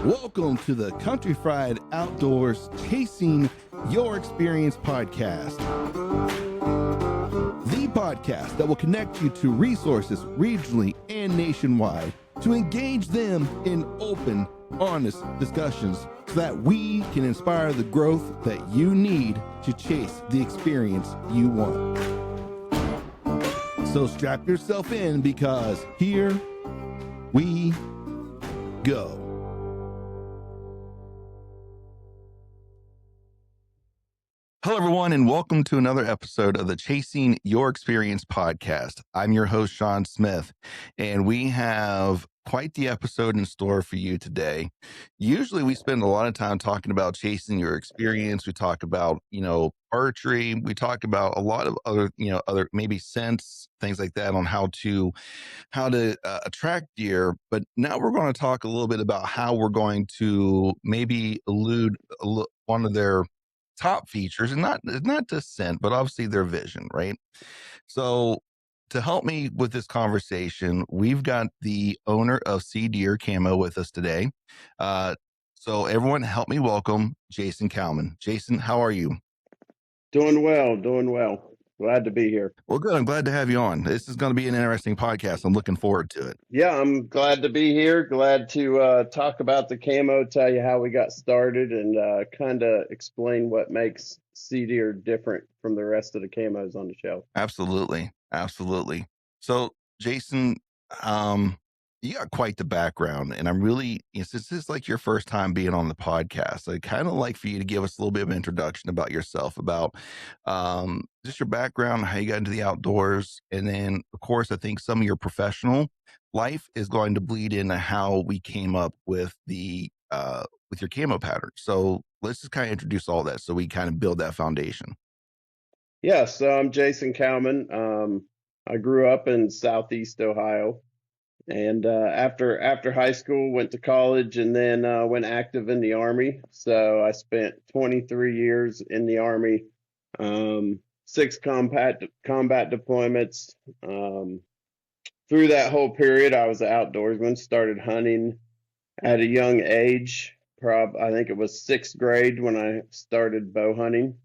Welcome to the Country Fried Outdoors Chasing Your Experience podcast. The podcast that will connect you to resources regionally and nationwide to engage them in open, honest discussions so that we can inspire the growth that you need to chase the experience you want. So strap yourself in because here we go. Hello, everyone, and welcome to another episode of the Chasing Your Experience podcast. I'm your host, Sean Smith, and we have quite the episode in store for you today. Usually we spend a lot of time talking about chasing your experience. We talk about, archery. We talk about a lot of other maybe scents, things like that on how to attract deer. But now we're going to talk a little bit about how we're going to maybe elude one of their top features, and not just scent, but obviously their vision, right? So to help me with this conversation, we've got the owner of Cedeer Camo with us today. So everyone help me welcome Jason Cowman. Jason, how are you? Doing well. Glad to be here. Well, good. I'm glad to have you on. This is going to be an interesting podcast. I'm looking forward to it. Yeah, I'm glad to be here. Glad to talk about the camo, tell you how we got started, and kind of explain what makes Cedeer different from the rest of the camos on the shelf. Absolutely. So, Jason, you got quite the background, and I'm really, since this is like your first time being on the podcast, I'd kind of like for you to give us a little bit of introduction about yourself, about just your background, how you got into the outdoors, and then, of course, I think some of your professional life is going to bleed into how we came up with the with your camo pattern. So let's just kind of introduce all that, so we kind of build that foundation. Yeah, so I'm Jason Cowman. I grew up in Southeast Ohio. And after high school, went to college, and then went active in the Army. So I spent 23 years in the Army, 6 combat deployments. Through that whole period, I was an outdoorsman. Started hunting at a young age. I think it was 6th grade when I started bow hunting.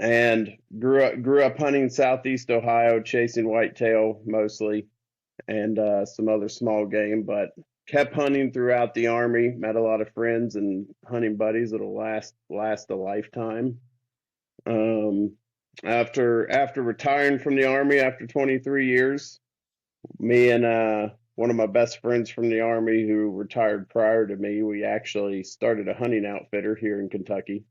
And grew up hunting Southeast Ohio, chasing whitetail mostly, and some other small game, but kept hunting throughout the Army. Met a lot of friends and hunting buddies that'll last a lifetime. After retiring from the Army after 23 years, me and one of my best friends from the Army who retired prior to me, we actually started a hunting outfitter here in Kentucky.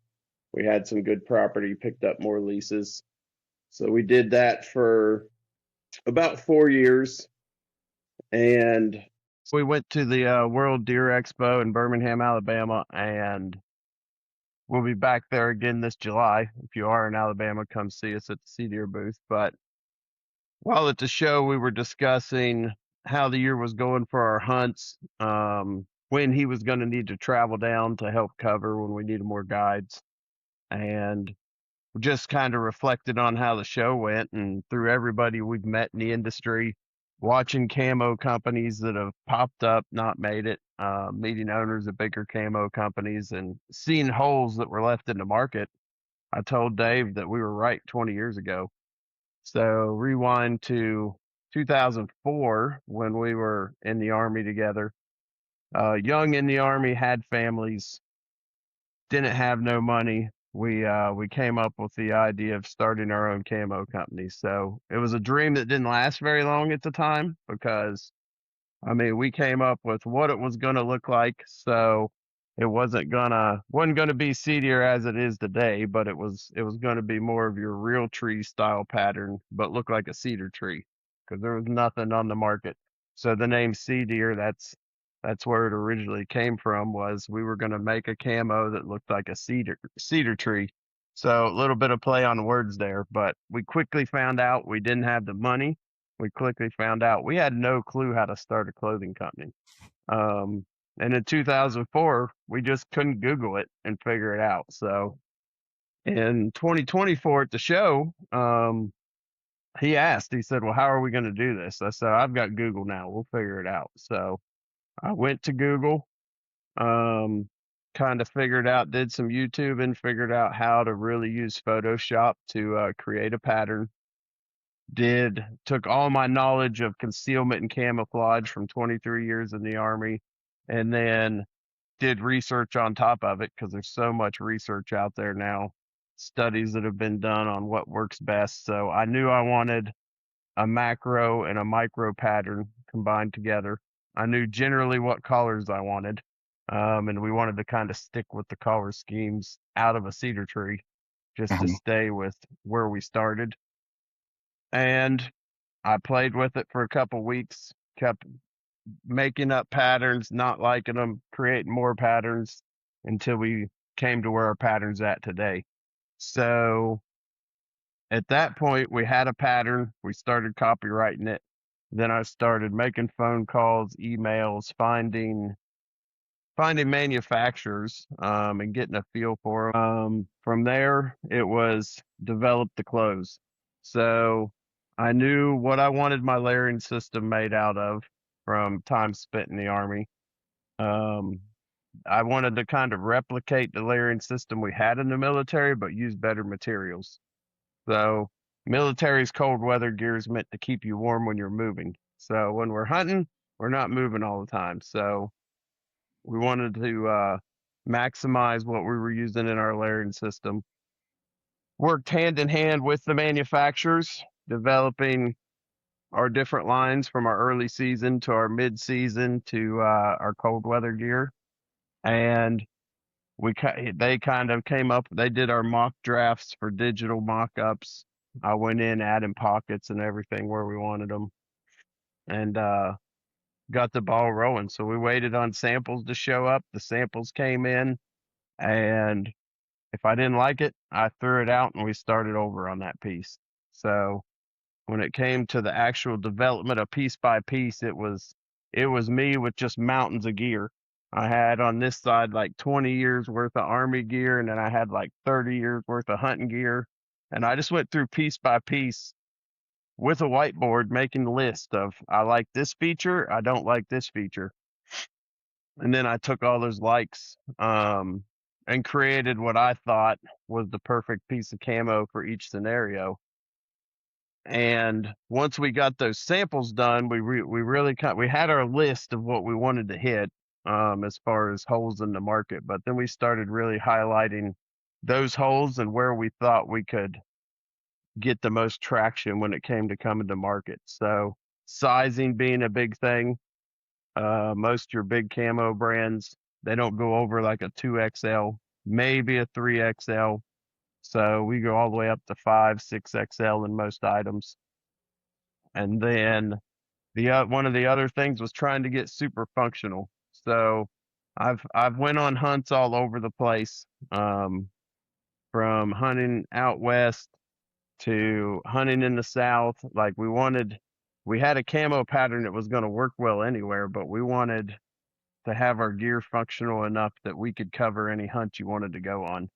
We had some good property, picked up more leases. So we did that for about 4 years. And we went to the World Deer Expo in Birmingham, Alabama, and we'll be back there again this July. If you are in Alabama, come see us at the Cedeer booth. But while at the show, we were discussing how the year was going for our hunts, when he was going to need to travel down to help cover when we needed more guides, and just kind of reflected on how the show went, and through everybody we've met in the industry, watching camo companies that have popped up, not made it, meeting owners of bigger camo companies, and seeing holes that were left in the market. I told Dave that we were right 20 years ago. So rewind to 2004 when we were in the Army together. Young in the Army, had families, didn't have no money. We came up with the idea of starting our own camo company. So it was a dream that didn't last very long at the time, because we came up with what it was going to look like. So it wasn't gonna be Cedeer as it is today, but it was going to be more of your real tree style pattern, but look like a cedar tree, because there was nothing on the market. So the name Cedeer, that's where it originally came from, was we were going to make a camo that looked like a cedar tree. So a little bit of play on words there, but we quickly found out we didn't have the money. We quickly found out we had no clue how to start a clothing company. And in 2004, we just couldn't Google it and figure it out. So in 2024 at the show, he said, well, how are we going to do this? I said, I've got Google now. We'll figure it out. So I went to Google, um, kind of did some YouTube and figured out how to really use Photoshop to create a pattern. Took all my knowledge of concealment and camouflage from 23 years in the Army, and then did research on top of it because there's so much research out there now, studies that have been done on what works best. So I knew I wanted a macro and a micro pattern combined together. I knew generally what colors I wanted, and we wanted to kind of stick with the color schemes out of a cedar tree just to Uh-huh. stay with where we started. And I played with it for a couple weeks, kept making up patterns, not liking them, creating more patterns until we came to where our pattern's at today. So at that point, we had a pattern. We started copywriting it. Then I started making phone calls, emails, finding manufacturers, and getting a feel for them. From there, it was develop the clothes. So I knew what I wanted my layering system made out of from time spent in the Army. Um, I wanted to kind of replicate the layering system we had in the military, but use better materials. So military's cold weather gear is meant to keep you warm when you're moving. So when we're hunting, we're not moving all the time. So we wanted to maximize what we were using in our layering system. Worked hand in hand with the manufacturers, developing our different lines from our early season to our mid season to our cold weather gear. And they kind of came up, they did our mock drafts for digital mock ups. I went in adding pockets and everything where we wanted them, and got the ball rolling. So we waited on samples to show up. The samples came in, and if I didn't like it, I threw it out and we started over on that piece. So when it came to the actual development of piece by piece, it was me with just mountains of gear. I had on this side like 20 years worth of Army gear, and then I had like 30 years worth of hunting gear. And I just went through piece by piece with a whiteboard making a list of I like this feature, I don't like this feature. And then I took all those likes, and created what I thought was the perfect piece of camo for each scenario. And once we got those samples done, we had our list of what we wanted to hit, as far as holes in the market. But then we started really highlighting those holes and where we thought we could get the most traction when it came to coming to market. So sizing being a big thing. Most your big camo brands, they don't go over like a 2XL, maybe a 3XL. So we go all the way up to 5, 6XL in most items. And then one of the other things was trying to get super functional. So I've went on hunts all over the place, from hunting out west to hunting in the south. Like we had a camo pattern that was going to work well anywhere, but we wanted to have our gear functional enough that we could cover any hunt you wanted to go on.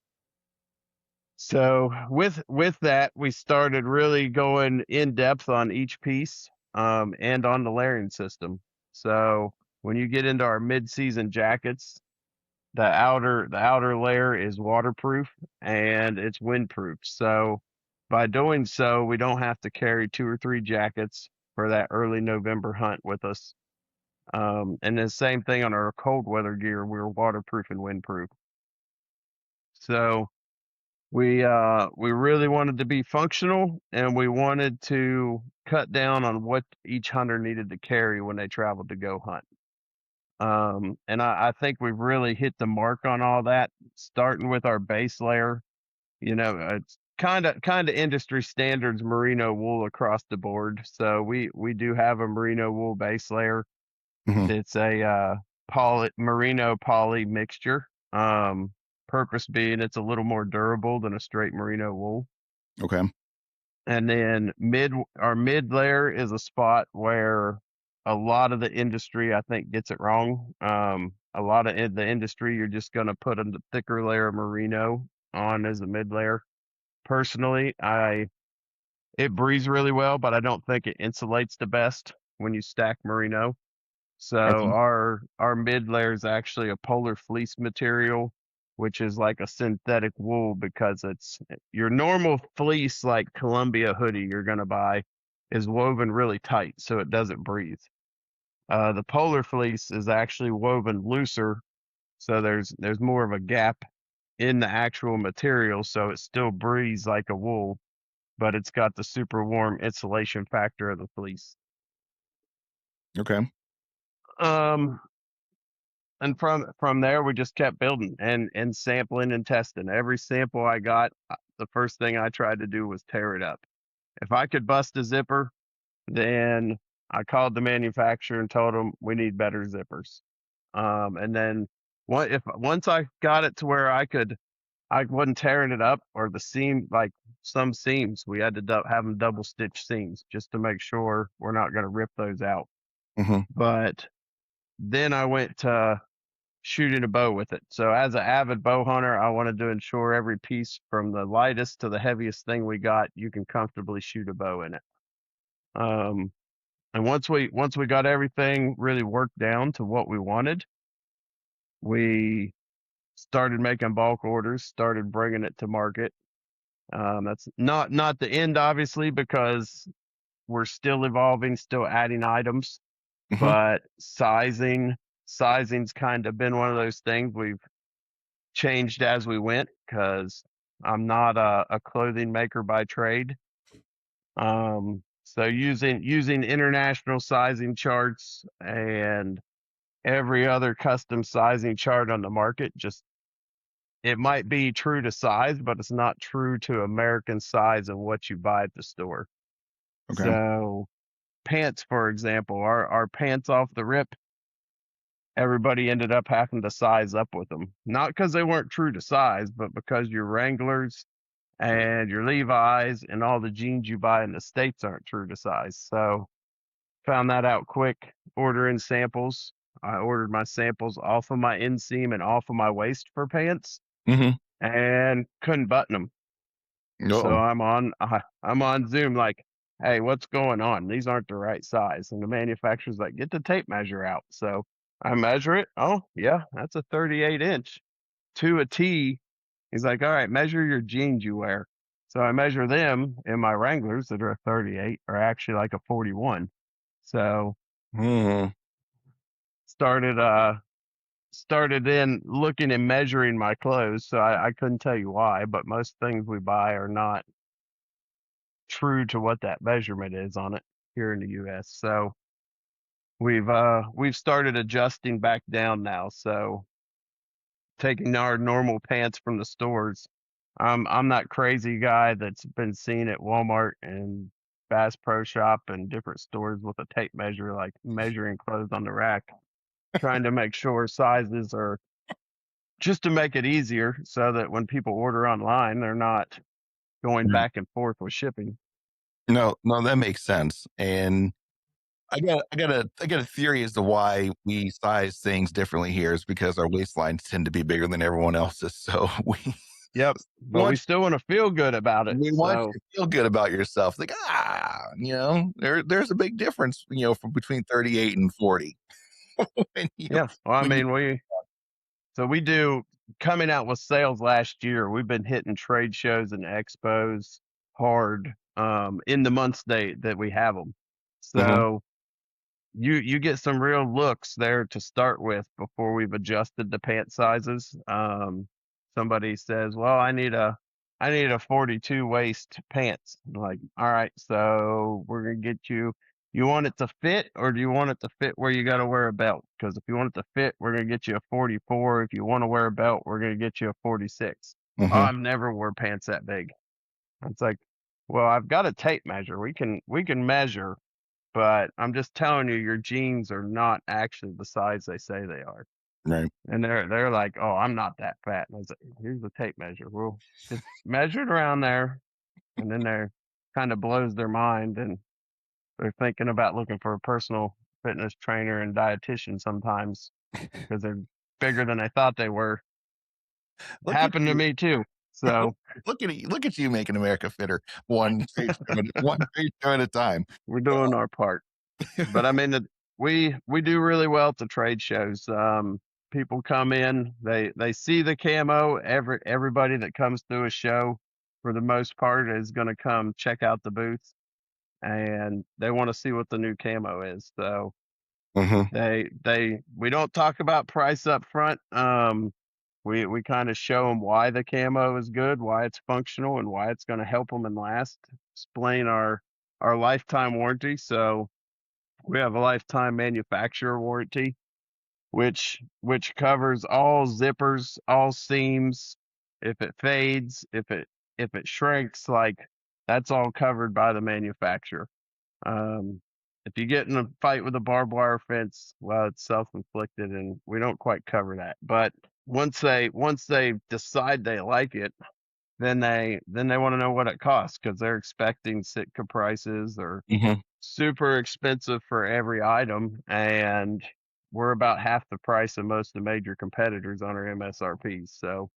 So with that, we started really going in depth on each piece, and on the layering system. So when you get into our mid-season jackets, the outer layer is waterproof and it's windproof. So by doing so, we don't have to carry 2 or 3 jackets for that early November hunt with us. And the same thing on our cold weather gear, we're waterproof and windproof. So we really wanted to be functional, and we wanted to cut down on what each hunter needed to carry when they traveled to go hunt. And I think we've really hit the mark on all that, starting with our base layer. It's kind of industry standards merino wool across the board. So we do have a merino wool base layer. Mhm. It's a merino poly mixture. Purpose being it's a little more durable than a straight merino wool. Okay. And then our mid layer is a spot where a lot of the industry I think gets it wrong. A lot of the industry you're just going to put a thicker layer of merino on as a mid layer. Personally, it breathes really well, but I don't think it insulates the best when you stack merino. So Okay. our mid layer is actually a polar fleece material, which is like a synthetic wool because it's your normal fleece like Columbia hoodie you're gonna buy is woven really tight so it doesn't breathe. The polar fleece is actually woven looser, so there's more of a gap in the actual material, so it still breathes like a wool, but it's got the super warm insulation factor of the fleece. Okay. Um, and from there we just kept building and sampling and testing. Every sample I got, the first thing I tried to do was tear it up. If I could bust a zipper, then I called the manufacturer and told them we need better zippers. And then once I got it to where I wasn't tearing it up or the seam, like some seams, we had to have them double stitch seams just to make sure we're not going to rip those out. Hmm. But then I went to shooting a bow with it. So as an avid bow hunter, I wanted to ensure every piece from the lightest to the heaviest thing we got, you can comfortably shoot a bow in it. Um, and once we got everything really worked down to what we wanted, we started making bulk orders, started bringing it to market. That's not the end, obviously, because we're still evolving, still adding items, Hmm. but sizing's kind of been one of those things we've changed as we went because I'm not a clothing maker by trade. So using international sizing charts and every other custom sizing chart on the market, just it might be true to size, but it's not true to American size of what you buy at the store. Okay. So pants, for example, our pants off the rip, everybody ended up having to size up with them. Not because they weren't true to size, but because your Wranglers and your Levi's and all the jeans you buy in the States aren't true to size. So found that out quick, ordering samples. I ordered my samples off of my inseam and off of my waist for pants Hmm. and couldn't button them. So No. I'm on Zoom like, hey, what's going on? These aren't the right size. And the manufacturer's like, get the tape measure out. So I measure it. Oh yeah, that's a 38-inch to a T. He's like, all right, measure your jeans you wear. So I measure them in my Wranglers that are a 38 are actually like a 41. So Hmm. started started in looking and measuring my clothes. So I couldn't tell you why, but most things we buy are not true to what that measurement is on it here in the US. So we've started adjusting back down now. So taking our normal pants from the stores. I'm that crazy guy that's been seen at Walmart and Bass Pro Shop and different stores with a tape measure, like measuring clothes on the rack, trying to make sure sizes are just to make it easier so that when people order online, they're not going Right. back and forth with shipping. No, no, that makes sense. And I got a theory as to why we size things differently here is because our waistlines tend to be bigger than everyone else's. So we Yep. But we want still want to feel good about it. we want So you to feel good about yourself. Like, there's a big difference, from between 38 and 40. when you yeah. Well, I when you mean, we do coming out with sales last year. We've been hitting trade shows and expos hard in the months that we have them. Mhm. So you get some real looks there to start with before we've adjusted the pant sizes. Somebody says, "Well, I need a 42 waist pants." I'm like, all right, so we're gonna get you. You want it to fit, or do you want it to fit where you got to wear a belt? Because if you want it to fit, we're gonna get you a 44. If you want to wear a belt, we're gonna get you a 46. Oh, Mhm. I've never wore pants that big. It's like, well, I've got a tape measure. We can measure, but I'm just telling you, your jeans are not actually the size they say they are. Right. And they're like, oh, I'm not that fat. And I was like, here's the tape measure. Well, just measure it around there. And then they're kind of blows their mind and they're thinking about looking for a personal fitness trainer and dietitian sometimes because they're bigger than I thought they were. Look at Happened to you. me too. So Look at you making America fitter one trade show at a time. we're doing our part. But I mean, we do really well at the trade shows. People come in, they see the camo. Everybody that comes through a show, for the most part, is going to come check out the booth, and they want to see what the new camo is. So Mm-hmm. we don't talk about price up front. We kind of show them why the camo is good, why it's functional, and why it's going to help them and last. Explain our lifetime warranty. So we have a lifetime manufacturer warranty, which covers all zippers, all seams. If it fades, if it shrinks, like, that's all covered by the manufacturer. Um, if you get in a fight with a barbed wire fence, well, it's self-inflicted, and we don't quite cover that. But once they decide they like it, then they want to know what it costs, because they're expecting Sitka prices or Mm-hmm. super expensive for every item, and we're about half the price of most of the major competitors on our MSRPs. So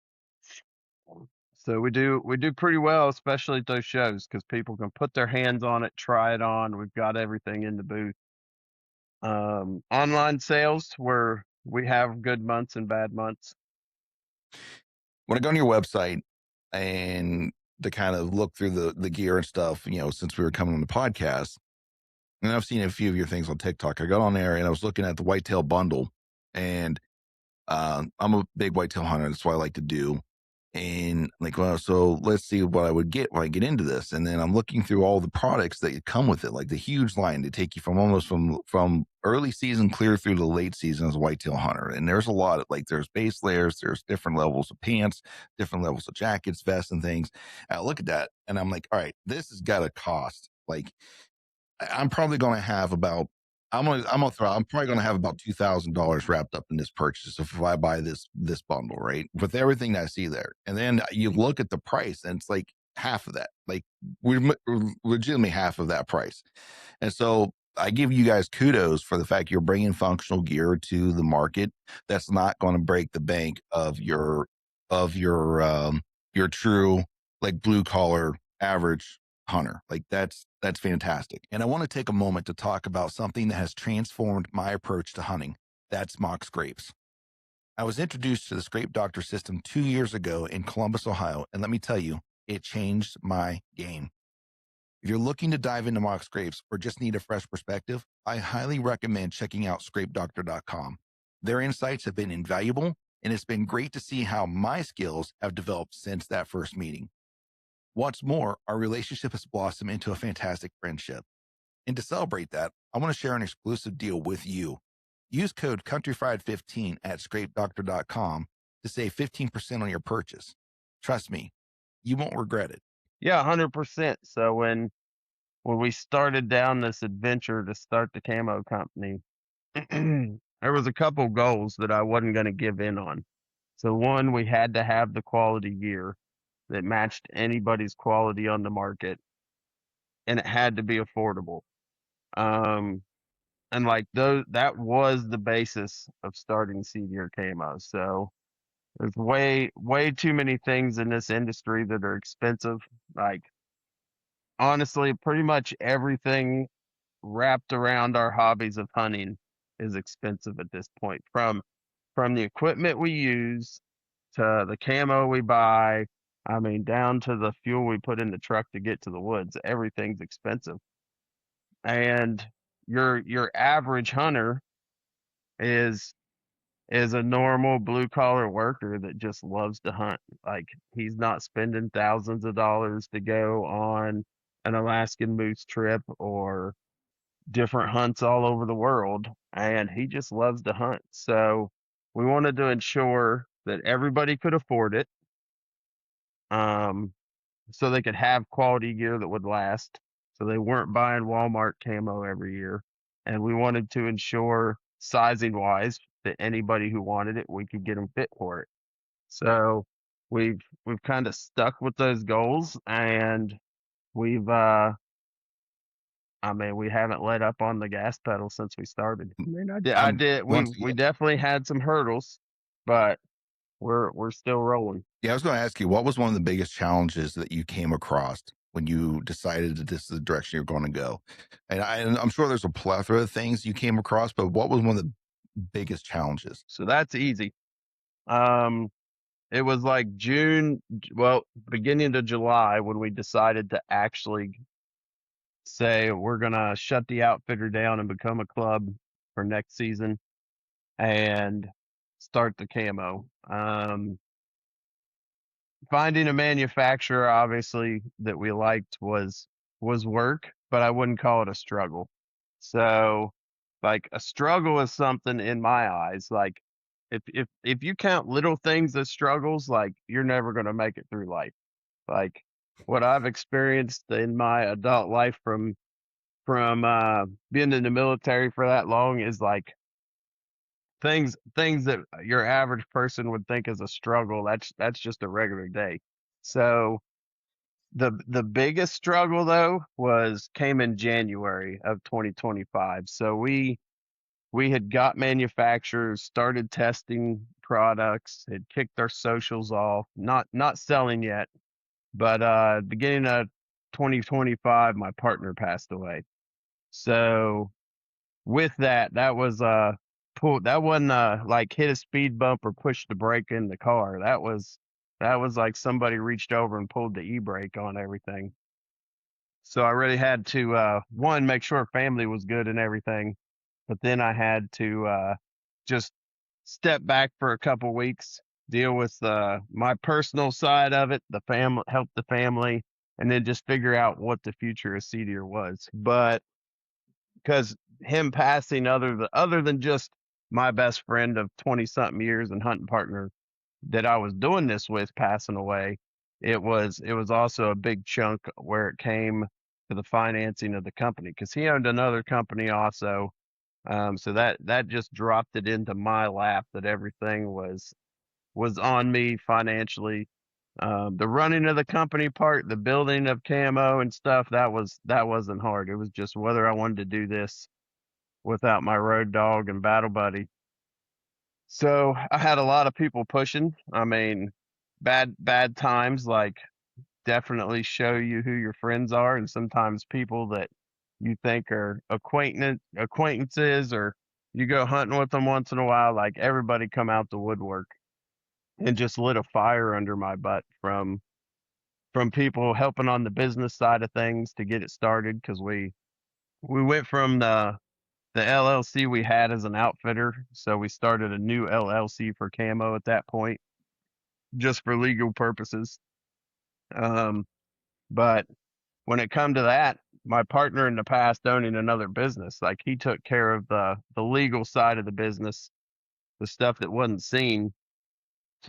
we do pretty well, especially at those shows, because people can put their hands on it, try it on. We've got everything in the booth. Online sales, where we have good months and bad months. When I go on your website and to kind of look through the gear and stuff, since we were coming on the podcast, and I've seen a few of your things on TikTok. I got on there and I was looking at the whitetail bundle, and I'm a big whitetail hunter. That's what I like to do. And like, well, so let's see what I would get when I get into this. And then I'm looking through all the products that come with it, like the huge line to take you from almost from early season clear through to late season as a whitetail hunter. And there's a lot of, like, there's base layers, there's different levels of pants, different levels of jackets, vests, and things. And I look at that and I'm like, all right, this has got to cost, like, I'm probably going to have about, I'm probably going to have about $2,000 wrapped up in this purchase if I buy this bundle, right, with everything that I see there. And then you look at the price and it's like half of that, like, we're legitimately half of that price. And so I give you guys kudos for the fact you're bringing functional gear to the market that's not going to break the bank of your true, like, blue collar average hunter. Like, that's fantastic. And I want to take a moment to talk about something that has transformed my approach to hunting. That's mock scrapes. I was introduced to the Scrape Doctor system 2 years ago in Columbus, Ohio, and let me tell you, it changed my game. If you're looking to dive into mock scrapes or just need a fresh perspective, I highly recommend checking out scrapedoctor.com. Their insights have been invaluable, and it's been great to see how my skills have developed since that first meeting. What's more, our relationship has blossomed into a fantastic friendship. And to celebrate that, I want to share an exclusive deal with you. Use code CountryFried15 at scrapedoctor.com to save 15% on your purchase. Trust me, you won't regret it. Yeah, 100%. So when we started down this adventure to start the camo company, there was a couple goals that I wasn't going to give in on. So one, we had to have the quality gear that matched anybody's quality on the market, and it had to be affordable. Um, and like that was the basis of starting Cedeer Camo. So there's way too many things in this industry that are expensive. Like, honestly, pretty much everything wrapped around our hobbies of hunting is expensive at this point. From the equipment we use to the camo we buy, I mean, down to the fuel we put in the truck to get to the woods, everything's expensive. And your average hunter is is a normal blue collar worker that just loves to hunt. Like, he's not spending thousands of dollars to go on an Alaskan moose trip or different hunts all over the world, and he just loves to hunt. So we wanted to ensure that everybody could afford it, um, so they could have quality gear that would last, so they weren't buying Walmart camo every year. And we wanted to ensure, sizing wise, that anybody who wanted it, we could get them fit for it. So we've kind of stuck with those goals, and we've I mean, we haven't let up on the gas pedal since we started. I mean, I did. We Once we again, definitely had some hurdles, but we're still rolling. yeah, I was going to ask you, what was one of the biggest challenges that you came across when you decided that this is the direction you're going to go? And I'm sure there's a plethora of things you came across, but what was one of the biggest challenges? So that's easy. Um, it was like beginning of July when we decided to actually say we're gonna shut the outfitter down and become a club for next season and start the camo. Finding a manufacturer obviously that we liked was work, but I wouldn't call it a struggle. So like a struggle is something in my eyes, like if you count little things as struggles, like you're never going to make it through life. Like what I've experienced in my adult life from being in the military for that long is like things that your average person would think is a struggle. That's just a regular day. So the biggest struggle though came in January of 2025. So we had got manufacturers, started testing products, had kicked our socials off, not selling yet, but beginning of 2025, my partner passed away. So with that was that wasn't like hit a speed bump or pushed the brake in the car. That was like somebody reached over and pulled the e-brake on everything. So I really had to one, make sure family was good and everything, but then I had to just step back for a couple weeks, deal with my personal side of it, the family, help the family, and then just figure out what the future of Cedeer was. But because him passing, other than just my best friend of 20 something years and hunting partner that I was doing this with passing away, it was also a big chunk where it came to the financing of the company because he owned another company also. So that just dropped it into my lap that everything was on me financially. The running of the company part, the building of camo and stuff, that wasn't hard. It was just whether I wanted to do this without my road dog and battle buddy. So I had a lot of people pushing. I mean, bad times like definitely show you who your friends are, and sometimes people that you think are acquaintances or you go hunting with them once in a while, like everybody come out the woodwork and just lit a fire under my butt from people helping on the business side of things to get it started because we went from the LLC we had as an outfitter, so we started a new LLC for camo at that point, just for legal purposes. Um, but when it come to that, my partner in the past owning another business, like he took care of the legal side of the business, the stuff that wasn't seen.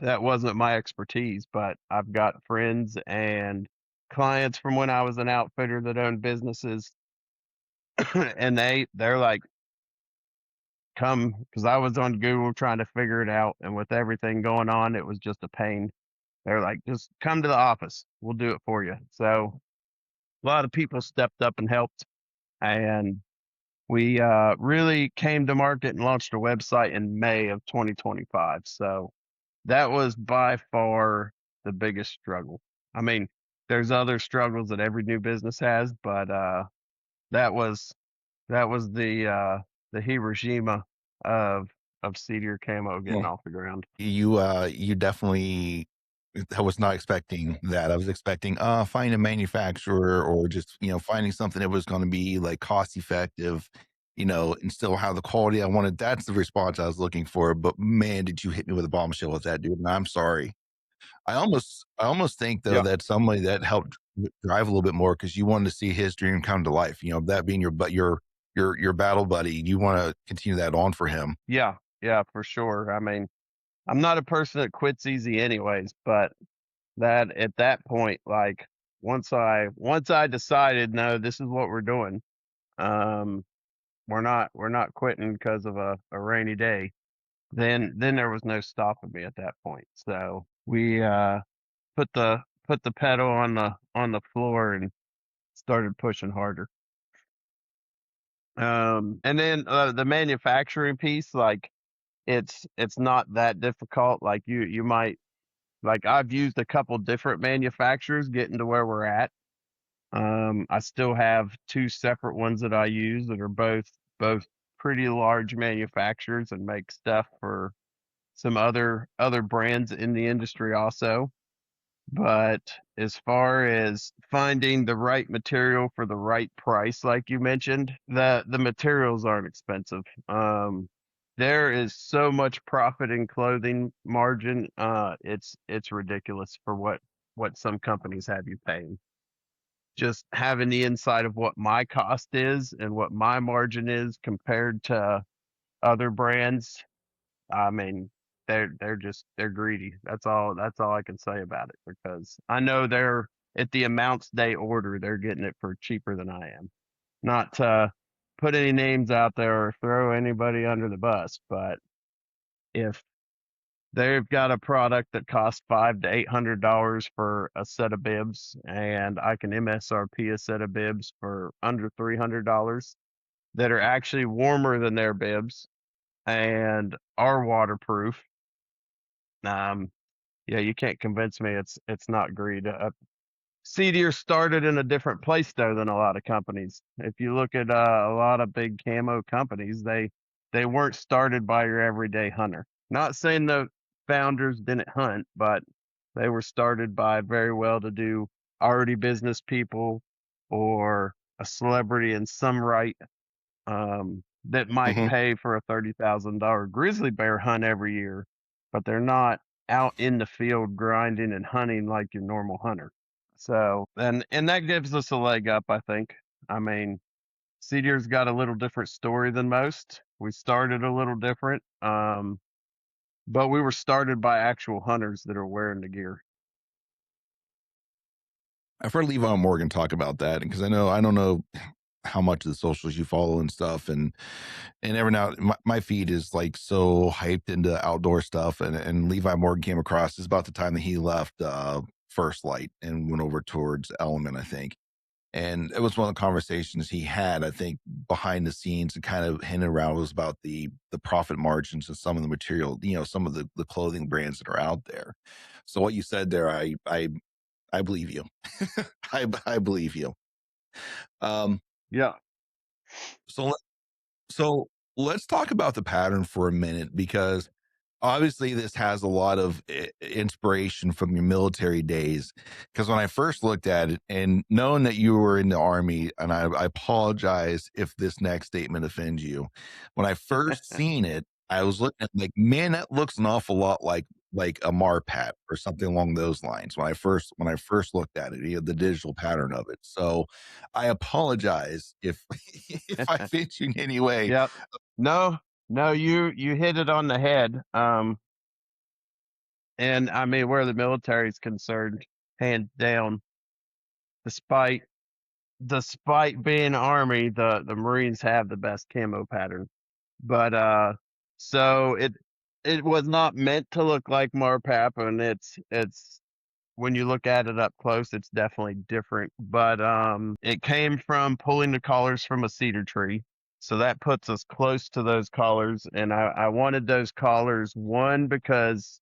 That wasn't my expertise, but I've got friends and clients from when I was an outfitter that owned businesses, and they're like, come, because I was on Google trying to figure it out, and with everything going on, it was just a pain. They're like, just come to the office, we'll do it for you. So a lot of people stepped up and helped, and we really came to market and launched a website in May of 2025. So that was by far the biggest struggle. I mean, there's other struggles that every new business has, but that was the Hiroshima of Cedeer Camo getting Well, off the ground. you definitely, I was not expecting that. I was expecting find a manufacturer or just, finding something that was going to be like cost effective, and still have the quality I wanted. That's the response I was looking for. But man, did you hit me with a bombshell with that, dude? And I'm sorry. I almost think though Yeah, that somebody that helped drive a little bit more because you wanted to see his dream come to life. That being your battle buddy. You want to continue that on for him. yeah, for sure. I mean, I'm not a person that quits easy anyways, but that at that point, like once I decided, no, this is what we're doing. Um, we're not quitting because of a rainy day. Then there was no stopping me at that point. So we put the pedal on the floor and started pushing harder. And then the manufacturing piece, like it's not that difficult. Like you might like I've used a couple different manufacturers getting to where we're at. I still have two separate ones that I use that are both pretty large manufacturers and make stuff for some other brands in the industry also. But as far as finding the right material for the right price, like you mentioned, the materials aren't expensive. There is so much profit in clothing margin. It's ridiculous for what some companies have you paying. Just having the insight of what my cost is and what my margin is compared to other brands, I mean, they're greedy. That's all I can say about it because I know they're at the amounts they order, they're getting it for cheaper than I am. Not to put any names out there or throw anybody under the bus, but if they've got a product that costs $500 to $800 for a set of bibs, and I can MSRP a set of bibs for under $300 that are actually warmer than their bibs and are waterproof. Um, yeah, you can't convince me it's not greed. Cedeer started in a different place though than a lot of companies. If you look at a lot of big camo companies, they weren't started by your everyday hunter. Not saying the founders didn't hunt, but they were started by very well-to-do, already business people or a celebrity in some right that might Hmm. pay for a $30,000 grizzly bear hunt every year, but they're not out in the field grinding and hunting like your normal hunter. So, and that gives us a leg up, I think. I mean, Cedeer's got a little different story than most. We started a little different, but we were started by actual hunters that are wearing the gear. I've heard Levi Morgan talk about that because I don't know how much of the socials you follow and stuff, and every now my feed is like so hyped into outdoor stuff, and Levi Morgan came across is about the time that he left First Light and went over towards Element, I think. And it was one of the conversations he had, I think, behind the scenes and kind of hinted around was about the profit margins and some of the material, some of the clothing brands that are out there. So what you said there, I believe you. I believe you. Um, Yeah. so so let's talk about the pattern for a minute because obviously this has a lot of inspiration from your military days. Because when I first looked at it and knowing that you were in the Army, and I apologize if this next statement offends you, when I first seen it, I was looking at like, man, that looks an awful lot like a Marpat or something along those lines. When I first looked at it, the digital pattern of it. So I apologize if if I offend you in any way. Yep. No, no, you hit it on the head. And I mean, where the military is concerned, hands down, despite despite being Army, the Marines have the best camo pattern. But so it was not meant to look like Marpap, and it's when you look at it up close, it's definitely different. But it came from pulling the collars from a cedar tree. So that puts us close to those collars, and I wanted those collars one because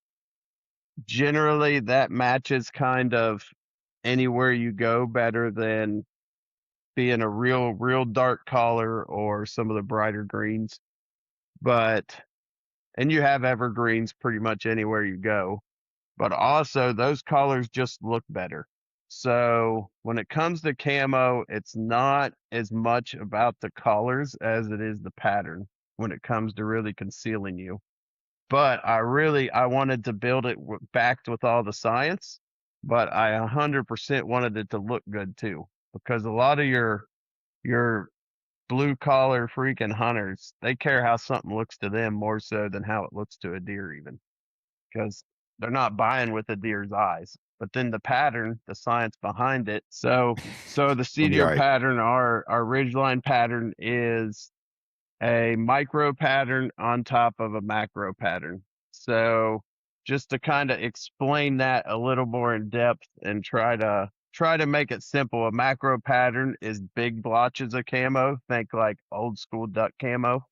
generally that matches kind of anywhere you go better than being a real dark collar or some of the brighter greens. But and you have evergreens pretty much anywhere you go. But also those collars just look better. So when it comes to camo, it's not as much about the collars as it is the pattern when it comes to really concealing you. But I wanted to build it backed with all the science, but I 100% wanted it to look good too, because a lot of your blue collar freaking hunters, they care how something looks to them more so than how it looks to a deer even, because they're not buying with a deer's eyes. But then the pattern, the science behind it. So the You'll be all CDR right. pattern, our ridgeline pattern is a micro pattern on top of a macro pattern. So just to kind of explain that a little more in depth and try to make it simple. A macro pattern is big blotches of camo. Think like old school duck camo.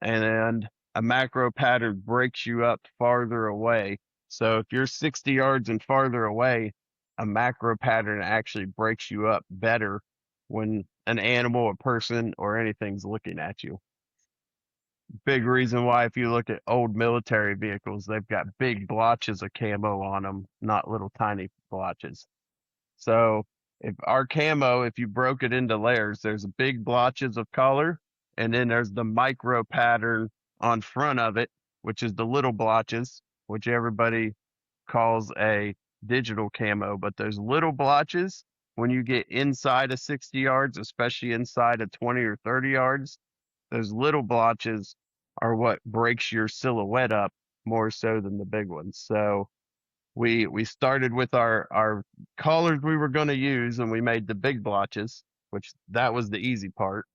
And a macro pattern breaks you up farther away. So if you're 60 yards and farther away, a macro pattern actually breaks you up better when an animal, a person, or anything's looking at you. Big reason why, if you look at old military vehicles, they've got big blotches of camo on them, not little tiny blotches. So if you broke it into layers, there's big blotches of color, and then there's the micro pattern on front of it, which is the little blotches, which everybody calls a digital camo. But those little blotches, when you get inside of 60 yards, especially inside of 20 or 30 yards, those little blotches are what breaks your silhouette up more so than the big ones. So we started with our colors we were going to use, and we made the big blotches, which that was the easy part.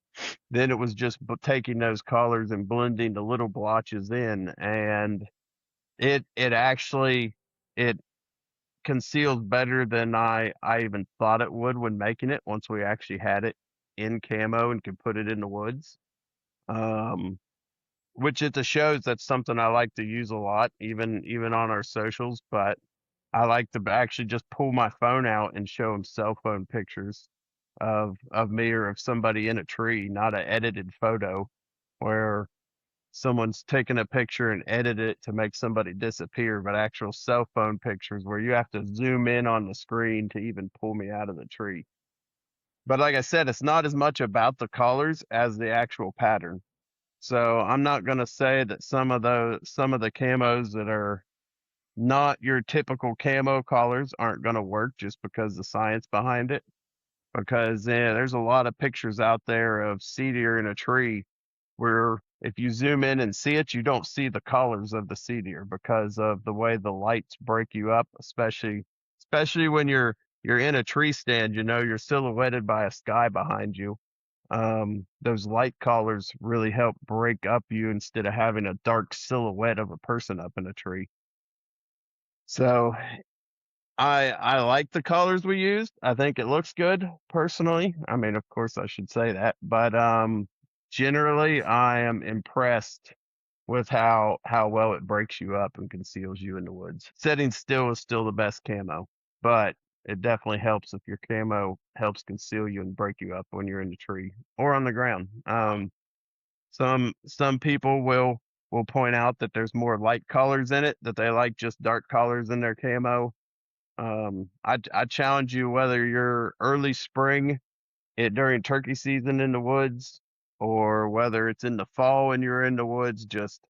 Then it was just taking those colors and blending the little blotches in, and it actually it conceals better than I even thought it would when making it, once we actually had it in camo and could put it in the woods. Which at the shows, that's something I like to use a lot, even on our socials. But I like to actually just pull my phone out and show them cell phone pictures of me or of somebody in a tree, not an edited photo where someone's taken a picture and edited it to make somebody disappear, but actual cell phone pictures where you have to zoom in on the screen to even pull me out of the tree. But like I said, it's not as much about the colors as the actual pattern. So I'm not going to say that some of the camos that are not your typical camo collars aren't going to work just because the science behind it. Because there's a lot of pictures out there of Cedeer in a tree where if you zoom in and see it, you don't see the colors of the Cedeer because of the way the lights break you up, especially when you're in a tree stand. You're silhouetted by a sky behind you. Those light collars really help break up you instead of having a dark silhouette of a person up in a tree. So I like the colors we used. I think it looks good personally. I mean, of course I should say that, but generally I am impressed with how well it breaks you up and conceals you in the woods. Setting still is still the best camo, but it definitely helps if your camo helps conceal you and break you up when you're in the tree or on the ground. Some people will point out that there's more light colors in it, that they like just dark colors in their camo. I challenge you, whether you're early spring during turkey season in the woods, or whether it's in the fall and you're in the woods, just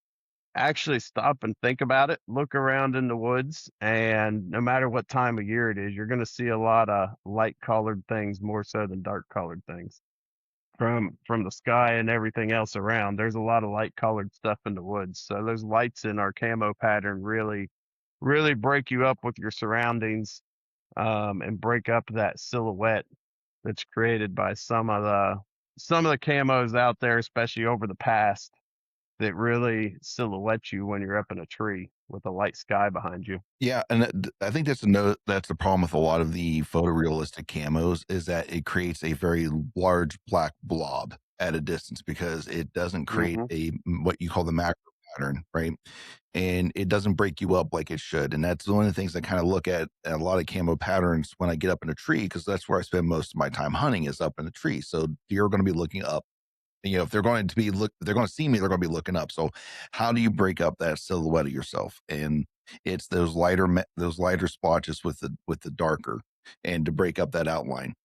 actually stop and think about it. Look around in the woods, and no matter what time of year it is, you're going to see a lot of light colored things more so than dark colored things. From the sky and everything else around, there's a lot of light colored stuff in the woods. So those lights in our camo pattern really break you up with your surroundings, and break up that silhouette that's created by some of the camos out there, especially over the past, that really silhouette you when you're up in a tree with a light sky behind you. Yeah, and I think that's the problem with a lot of the photorealistic camos, is that it creates a very large black blob at a distance because it doesn't create what you call the macro pattern, right? And it doesn't break you up like it should. And that's one of the things I kind of look at a lot of camo patterns when I get up in a tree, because that's where I spend most of my time hunting, is up in the tree. So deer are going to be looking up. If they're going to see me, they're going to be looking up. So how do you break up that silhouette of yourself? And it's those lighter splotches with the darker, and to break up that outline.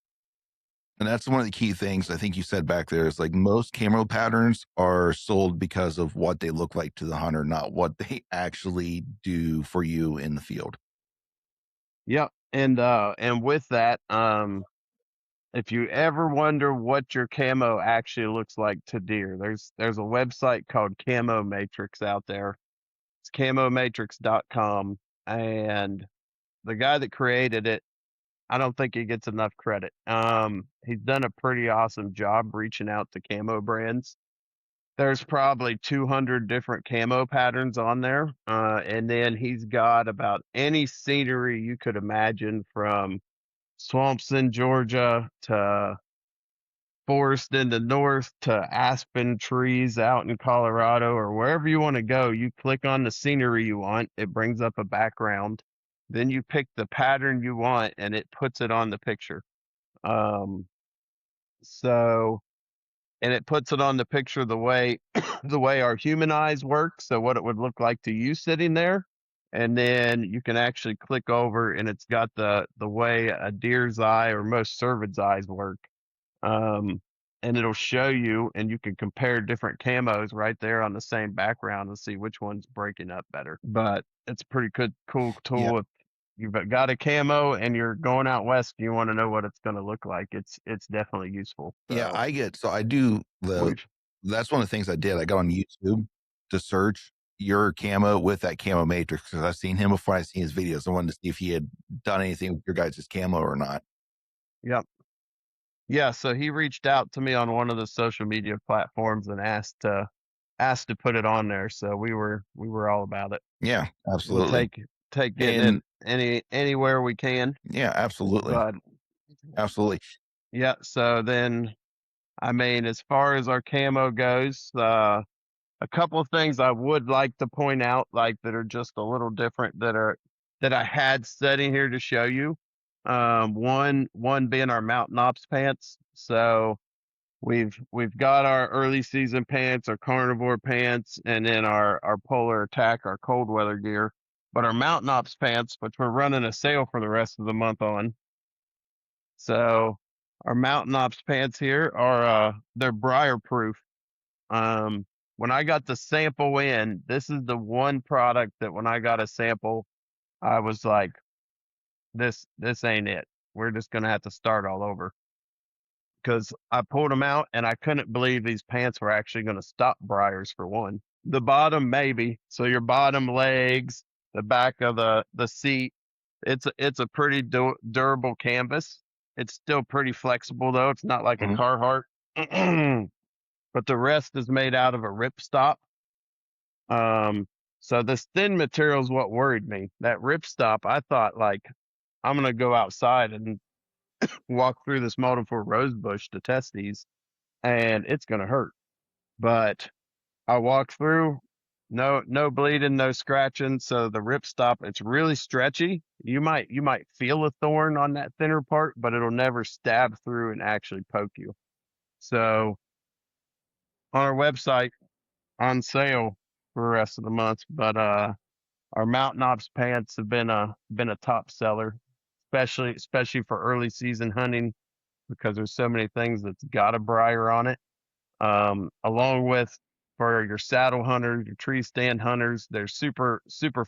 And that's one of the key things I think you said back there, is like most camo patterns are sold because of what they look like to the hunter, not what they actually do for you in the field. Yep. And with that, if you ever wonder what your camo actually looks like to deer, there's a website called Camo Matrix out there. It's camomatrix.com, and the guy that created it, I don't think he gets enough credit. He's done a pretty awesome job reaching out to camo brands. There's probably 200 different camo patterns on there. And then he's got about any scenery you could imagine, from swamps in Georgia to forest in the north to aspen trees out in Colorado, or wherever you want to go. You click on the scenery you want, it brings up a background, then you pick the pattern you want and it puts it on the picture. So and it puts it on the picture the way the way our human eyes work, so what it would look like to you sitting there. And then you can actually click over and it's got the way a deer's eye or most cervids eyes work. Um, and it'll show you, and you can compare different camos right there on the same background and see which one's breaking up better. But it's a pretty good, cool Yeah. tool if you've got a camo and you're going out west and you want to know what it's going to look like. It's definitely useful. Yeah, So I do we've that's one of the things I did. I got on YouTube to search your camo with that camo matrix because I've seen him before. I've seen his videos. I wanted to see if he had done anything with your guys' camo or not. Yep. Yeah, so he reached out to me on one of the social media platforms and asked to put it on there. So we were all about it. Yeah, We'll absolutely. take getting it anywhere we can. Yeah, absolutely. But Absolutely. yeah, so then I mean, as far as our camo goes, a couple of things I would like to point out, like that are just a little different that I had sitting here to show you. One being our mountain ops pants. So we've got our early season pants, our carnivore pants, and then our polar attack, our cold weather gear. But our mountain ops pants, which we're running a sale for the rest of the month on. So our mountain ops pants here are they're briar proof. When I got the sample in, this is the one product that when I got a sample, I was like, this ain't it. We're just gonna have to start all over. Because I pulled them out and I couldn't believe these pants were actually gonna stop briars for one. The bottom maybe. So your bottom legs, the back of the seat, it's a pretty durable canvas. It's still pretty flexible though. It's not like a Mhm. Carhartt. But the rest is made out of a ripstop. So this thin material is what worried me. That ripstop, I thought like I'm gonna go outside and walk through this multiple rose bush to test these, and it's gonna hurt. But I walked through, no bleeding, no scratching. So the ripstop, it's really stretchy. You might feel a thorn on that thinner part, but it'll never stab through and actually poke you. So on our website, on sale for the rest of the month. But our mountain ops pants have been a top seller, especially for early season hunting because there's so many things that's got a briar on it. Along with for your saddle hunters, your tree stand hunters, they're super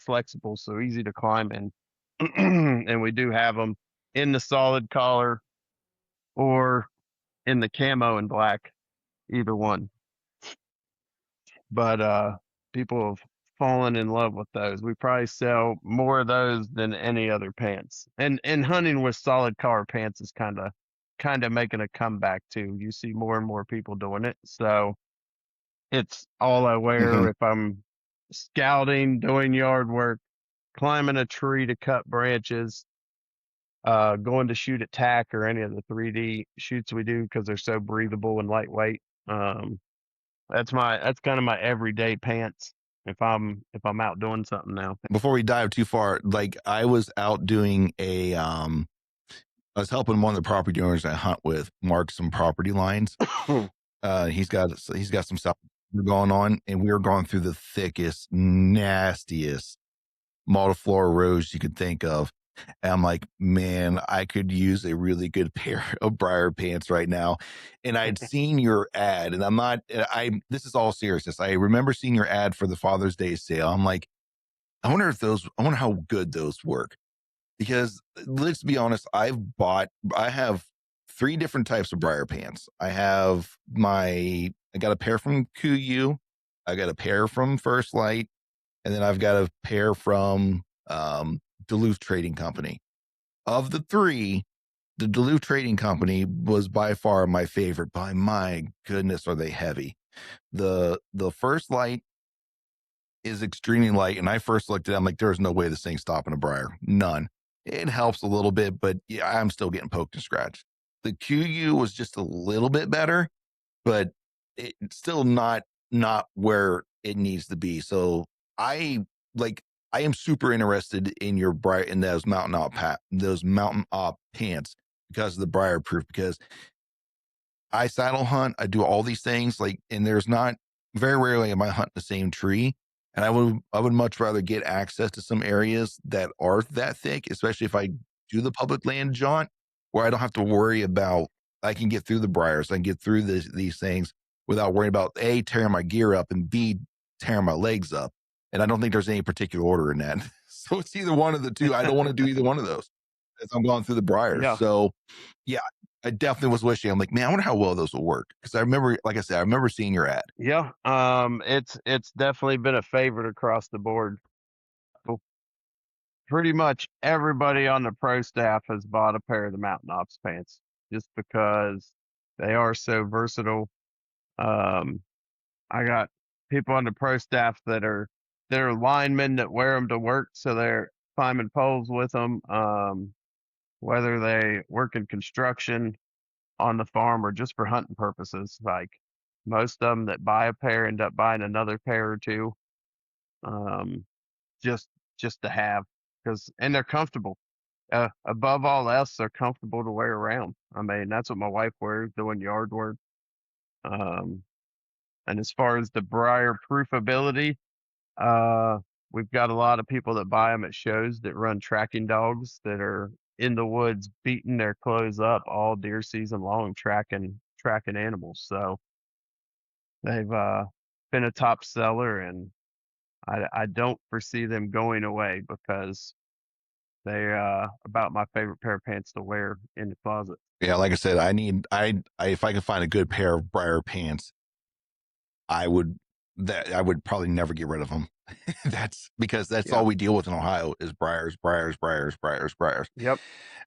flexible, so easy to climb in. And we do have them in the solid collar or in the camo and black, either one. But people have fallen in love with those. We probably sell more of those than any other pants. And hunting with solid color pants is kind of making a comeback too. You see more and more people doing it. So it's all I wear Mhm. if I'm scouting, doing yard work, climbing a tree to cut branches, going to shoot at tack or any of the 3D shoots we do because they're so breathable and lightweight. That's kind of my everyday pants if I'm out doing something now. Before we dive too far, like I was out doing I was helping one of the property owners I hunt with mark some property lines. He's got some stuff going on, and we were going through the thickest, nastiest multiflora rows you could think of. And I'm like, man, I could use a really good pair of briar pants right now. And I'd seen your ad, and this is all seriousness. I remember seeing your ad for the Father's Day sale. I'm like, I wonder how good those work. Because let's be honest, I have 3 different types of briar pants. I got a pair from KUIU, I got a pair from First Light, and then I've got a pair from Duluth Trading Company. Of the 3, the Duluth Trading Company was by far my favorite. By my goodness, are they heavy. The First Light is extremely light, and I first looked at it, I'm like, there's no way this thing's stopping a briar. None. It helps a little bit, but yeah, I'm still getting poked and scratched. The KUIU was just a little bit better, but it's still not where it needs to be. So I like I am super interested in your briar in those mountain op pants because of the briar proof. Because I saddle hunt, I do all these things like, and there's not very rarely am I hunting the same tree. And I would much rather get access to some areas that are that thick, especially if I do the public land jaunt, where I don't have to worry about. I can get through the briars, I can get through these things without worrying about A, tearing my gear up, and B, tearing my legs up. And I don't think there's any particular order in that. So it's either one of the two. I don't want to do either one of those as I'm going through the briars. Yeah. So yeah, I definitely was wishing. I'm like, man, I wonder how well those will work. Because I remember, like I said, I remember seeing your ad. Yeah. It's definitely been a favorite across the board. Well, pretty much everybody on the pro staff has bought a pair of the Mountain Ops pants just because they are so versatile. Um, I got people on the pro staff that are linemen that wear them to work, so they're climbing poles with them. Whether they work in construction on the farm or just for hunting purposes, like most of them that buy a pair end up buying another pair or two, um, just just to have, because and they're comfortable. Above all else, they're comfortable to wear around. I mean, that's what my wife wears doing yard work. Um, and as far as the briar proof ability, Uh, we've got a lot of people that buy them at shows that run tracking dogs that are in the woods beating their clothes up all deer season long, tracking animals. So they've been a top seller, and I don't foresee them going away because they're about my favorite pair of pants to wear in the closet. Yeah, like I said, I if I could find a good pair of briar pants, I would I would probably never get rid of them. That's because that's Yeah. all we deal with in Ohio is briars, briars, briars, briars, briars. Yep.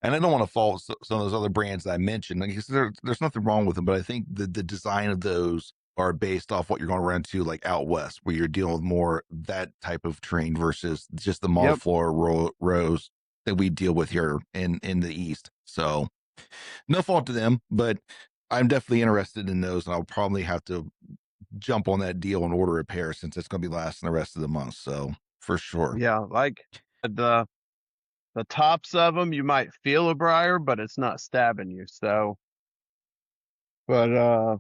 And I don't want to fault some of those other brands that I mentioned. Like, there's nothing wrong with them, but I think the design of those are based off what you're going to run into like out west, where you're dealing with more that type of terrain versus just the Yep. monoflora rows that we deal with here in the east. So no fault to them, but I'm definitely interested in those, and I'll probably have to jump on that deal and order a pair since it's going to be lasting the rest of the month. So for sure. Yeah. Like the tops of them, you might feel a briar, but it's not stabbing you. So, but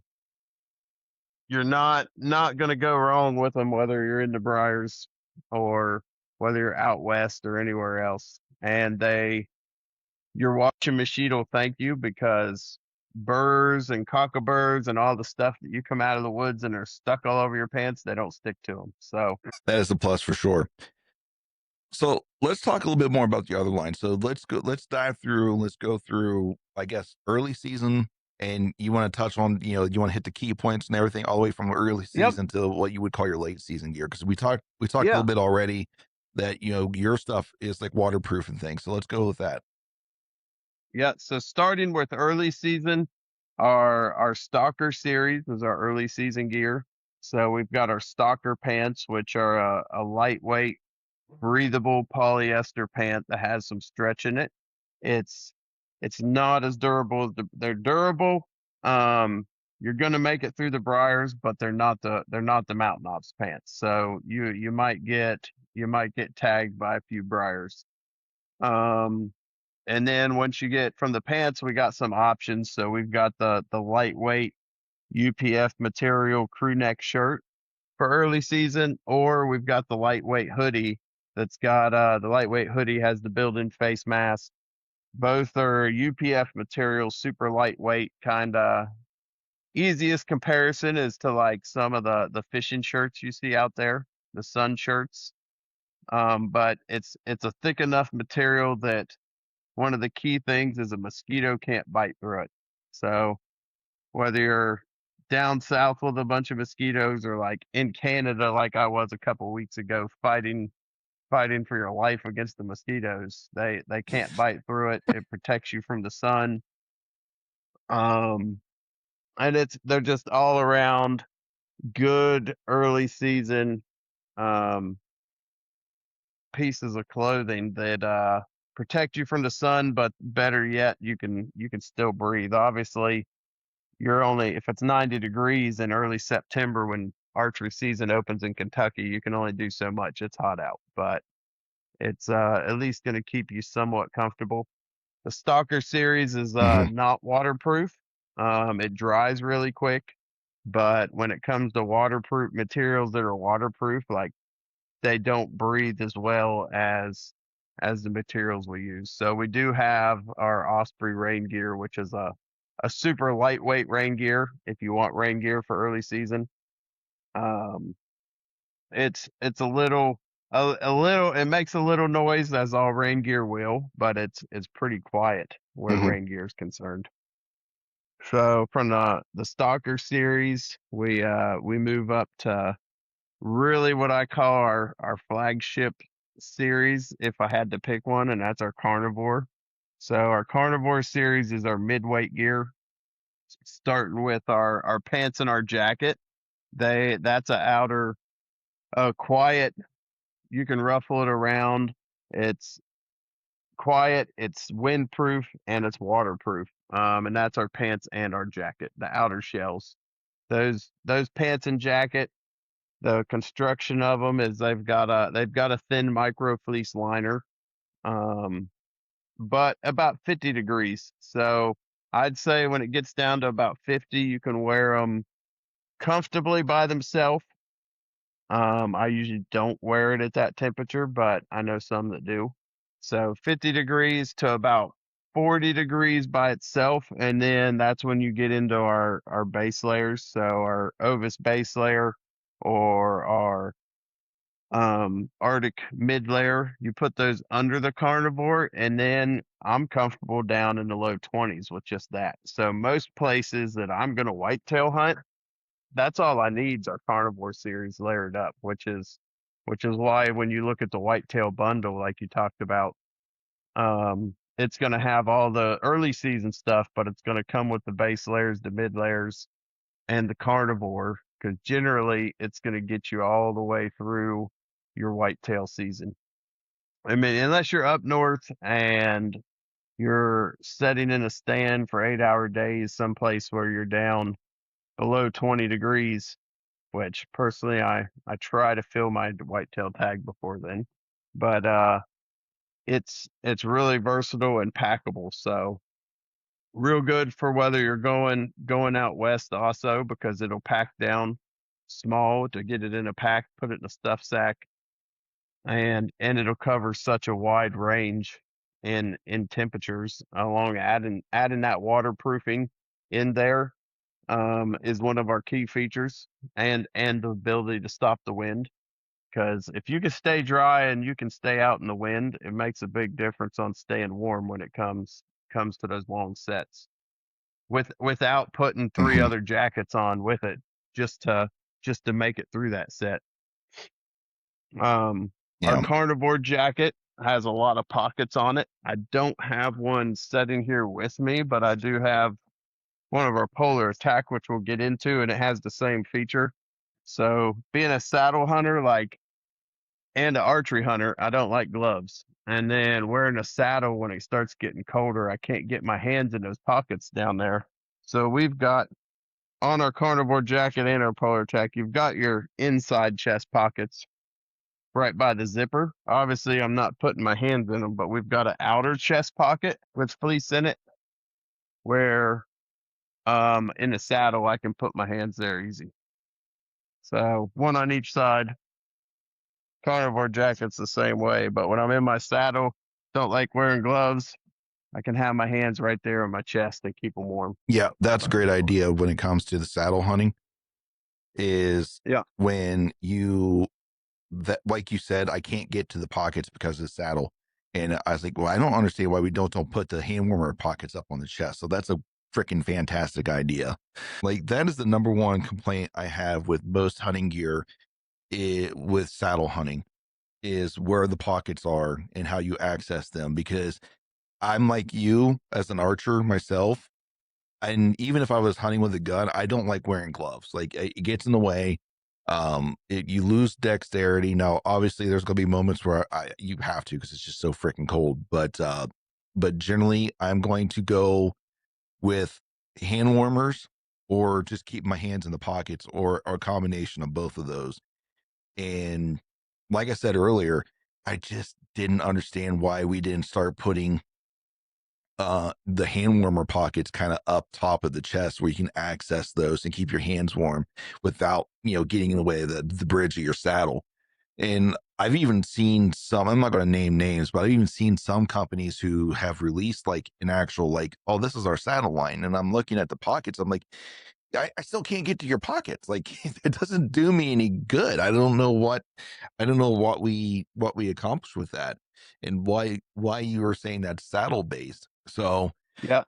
you're not going to go wrong with them, whether you're in the briars or whether you're out west or anywhere else. And your watching machine will thank you, because burrs and cockleburs and all the stuff that you come out of the woods and are stuck all over your pants, they don't stick to them. So That is a plus for sure. So let's talk a little bit more about the other line. So let's dive through, let's go through, I guess, early season. And you want to touch on, you want to hit the key points and everything all the way from early yep. season to what you would call your late season gear. Cause we talked a Yeah. little bit already that, your stuff is like waterproof and things. So let's go with that. Yeah. So starting with early season, our Stalker series is our early season gear. So we've got our Stalker pants, which are a lightweight, breathable polyester pant that has some stretch in it. It's it's not as durable as they're durable. Um, you're gonna make it through the briars, but they're not the Mountain Ops pants. So you might get tagged by a few briars. Um, and then once you get from the pants, we got some options. So we've got the lightweight UPF material crew neck shirt for early season, or we've got the lightweight hoodie that's got the lightweight hoodie has the built-in face mask. Both are UPF material, super lightweight, kind of easiest comparison is to like some of the fishing shirts you see out there, the sun shirts. But it's a thick enough material that one of the key things is a mosquito can't bite through it. So whether you're down south with a bunch of mosquitoes or like in Canada, like I was a couple weeks ago, fighting for your life against the mosquitoes, they can't bite through it. It protects you from the sun. Um, and they're just all around good early season um pieces of clothing that protect you from the sun, but better yet, you can still breathe. Obviously, you're only if it's 90 degrees in early September when archery season opens in Kentucky, you can only do so much. It's hot out, but it's at least going to keep you somewhat comfortable. The Stalker series is Mhm. not waterproof. It dries really quick, but when it comes to waterproof materials that are waterproof, like they don't breathe as well as the materials we use. So we do have our Osprey rain gear, which is a super lightweight rain gear if you want rain gear for early season. Um, it's a little it makes a little noise as all rain gear will, but it's pretty quiet where Mhm. rain gear is concerned. So from the Stalker series, we move up to really what I call our flagship series if I had to pick one, and that's our Carnivore. So our Carnivore series is our midweight gear, starting with our pants and our jacket. That's a outer quiet. You can ruffle it around. It's quiet, it's windproof, and it's waterproof. And that's our pants and our jacket, the outer shells. Those pants and jacket, the construction of them is they've got a thin micro fleece liner, um, but about 50 degrees. So I'd say when it gets down to about 50, you can wear them comfortably by themselves. I usually don't wear it at that temperature, but I know some that do. So 50 degrees to about 40 degrees by itself, and then that's when you get into our base layers. So our Ovis base layer or our Arctic mid layer, you put those under the Carnivore, and then I'm comfortable down in the low 20s with just that. So most places that I'm going to whitetail hunt, that's all I need is our Carnivore series layered up, which is why when you look at the whitetail bundle, like you talked about, it's going to have all the early season stuff, but it's going to come with the base layers, the mid layers, and the Carnivore, because generally it's going to get you all the way through your whitetail season. I mean, unless you're up north and you're setting in a stand for 8-hour days, someplace where you're down below 20 degrees, which personally I try to fill my whitetail tag before then. But it's really versatile and packable. So real good for whether you're going out west also because it'll pack down small to get it in a pack, put it in a stuff sack, and it'll cover such a wide range in temperatures along adding that waterproofing in there is one of our key features and the ability to stop the wind. Because if you can stay dry and you can stay out in the wind, it makes a big difference on staying warm when it comes to those long sets. Without putting three Mhm. other jackets on with it, just to make it through that set. Um, our Yeah. Carnivore jacket has a lot of pockets on it. I don't have one sitting here with me, but I do have one of our Polar Attack, which we'll get into, and it has the same feature. So being a saddle hunter, and an archery hunter, I don't like gloves. And then wearing a saddle when it starts getting colder, I can't get my hands in those pockets down there. So we've got on our Carnivore jacket and our Polar Attack, you've got your inside chest pockets right by the zipper. Obviously, I'm not putting my hands in them, but we've got an outer chest pocket with fleece in it where in the saddle I can put my hands there easy. So one on each side. Carnivore jacket's the same way, but when I'm in my saddle, don't like wearing gloves. I can have my hands right there on my chest and keep them warm. Yeah, that's a great idea when it comes to the saddle hunting is Yeah. when you that like you said, I can't get to the pockets because of the saddle. And I was like, well, I don't understand why we don't put the hand warmer pockets up on the chest. So that's a freaking fantastic idea. Like that is the number one complaint I have with most hunting gear with saddle hunting is where the pockets are and how you access them. Because I'm like you as an archer myself. And even if I was hunting with a gun, I don't like wearing gloves. Like it gets in the way. You lose dexterity. Now, obviously, there's gonna be moments where you have to because it's just so freaking cold. But generally, I'm going to go with hand warmers or just keep my hands in the pockets or a combination of both of those. And like I said earlier, I just didn't understand why we didn't start putting the hand warmer pockets kind of up top of the chest where you can access those and keep your hands warm without, getting in the way of the bridge of your saddle. And I've even seen some, I'm not going to name names, but I've even seen some companies who have released like an actual, like, oh, this is our saddle line. And I'm looking at the pockets. I'm like, I still can't get to your pockets. Like it doesn't do me any good. I don't know what we accomplished with that and why you were saying that saddle based. So, Yeah.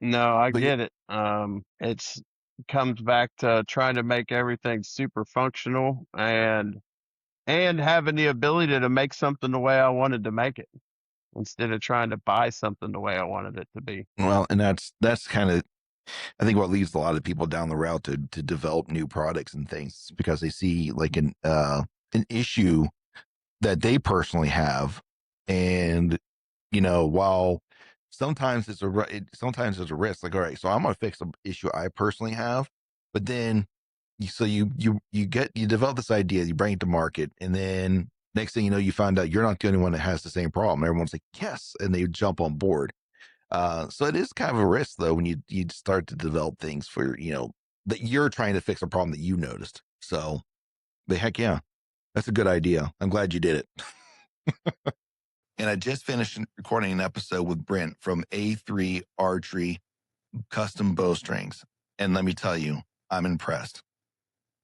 No, I but yeah, get it. It's comes back to trying to make everything super functional and having the ability to make something the way I wanted to make it instead of trying to buy something the way I wanted it to be. well, and that's kind of, I think, what leads a lot of people down the route to develop new products and things because they see like an issue that they personally have, and while sometimes sometimes it's a risk. Like, all right, so I'm gonna fix an issue I personally have, but then you develop this idea, you bring it to market, and then next thing you know, you find out you're not the only one that has the same problem. Everyone's like, yes, and they jump on board. So it is kind of a risk though when you start to develop things for that you're trying to fix a problem that you noticed. So, but heck yeah, that's a good idea. I'm glad you did it. And I just finished recording an episode with Brent from A3 Archery Custom Bowstrings. And let me tell you, I'm impressed.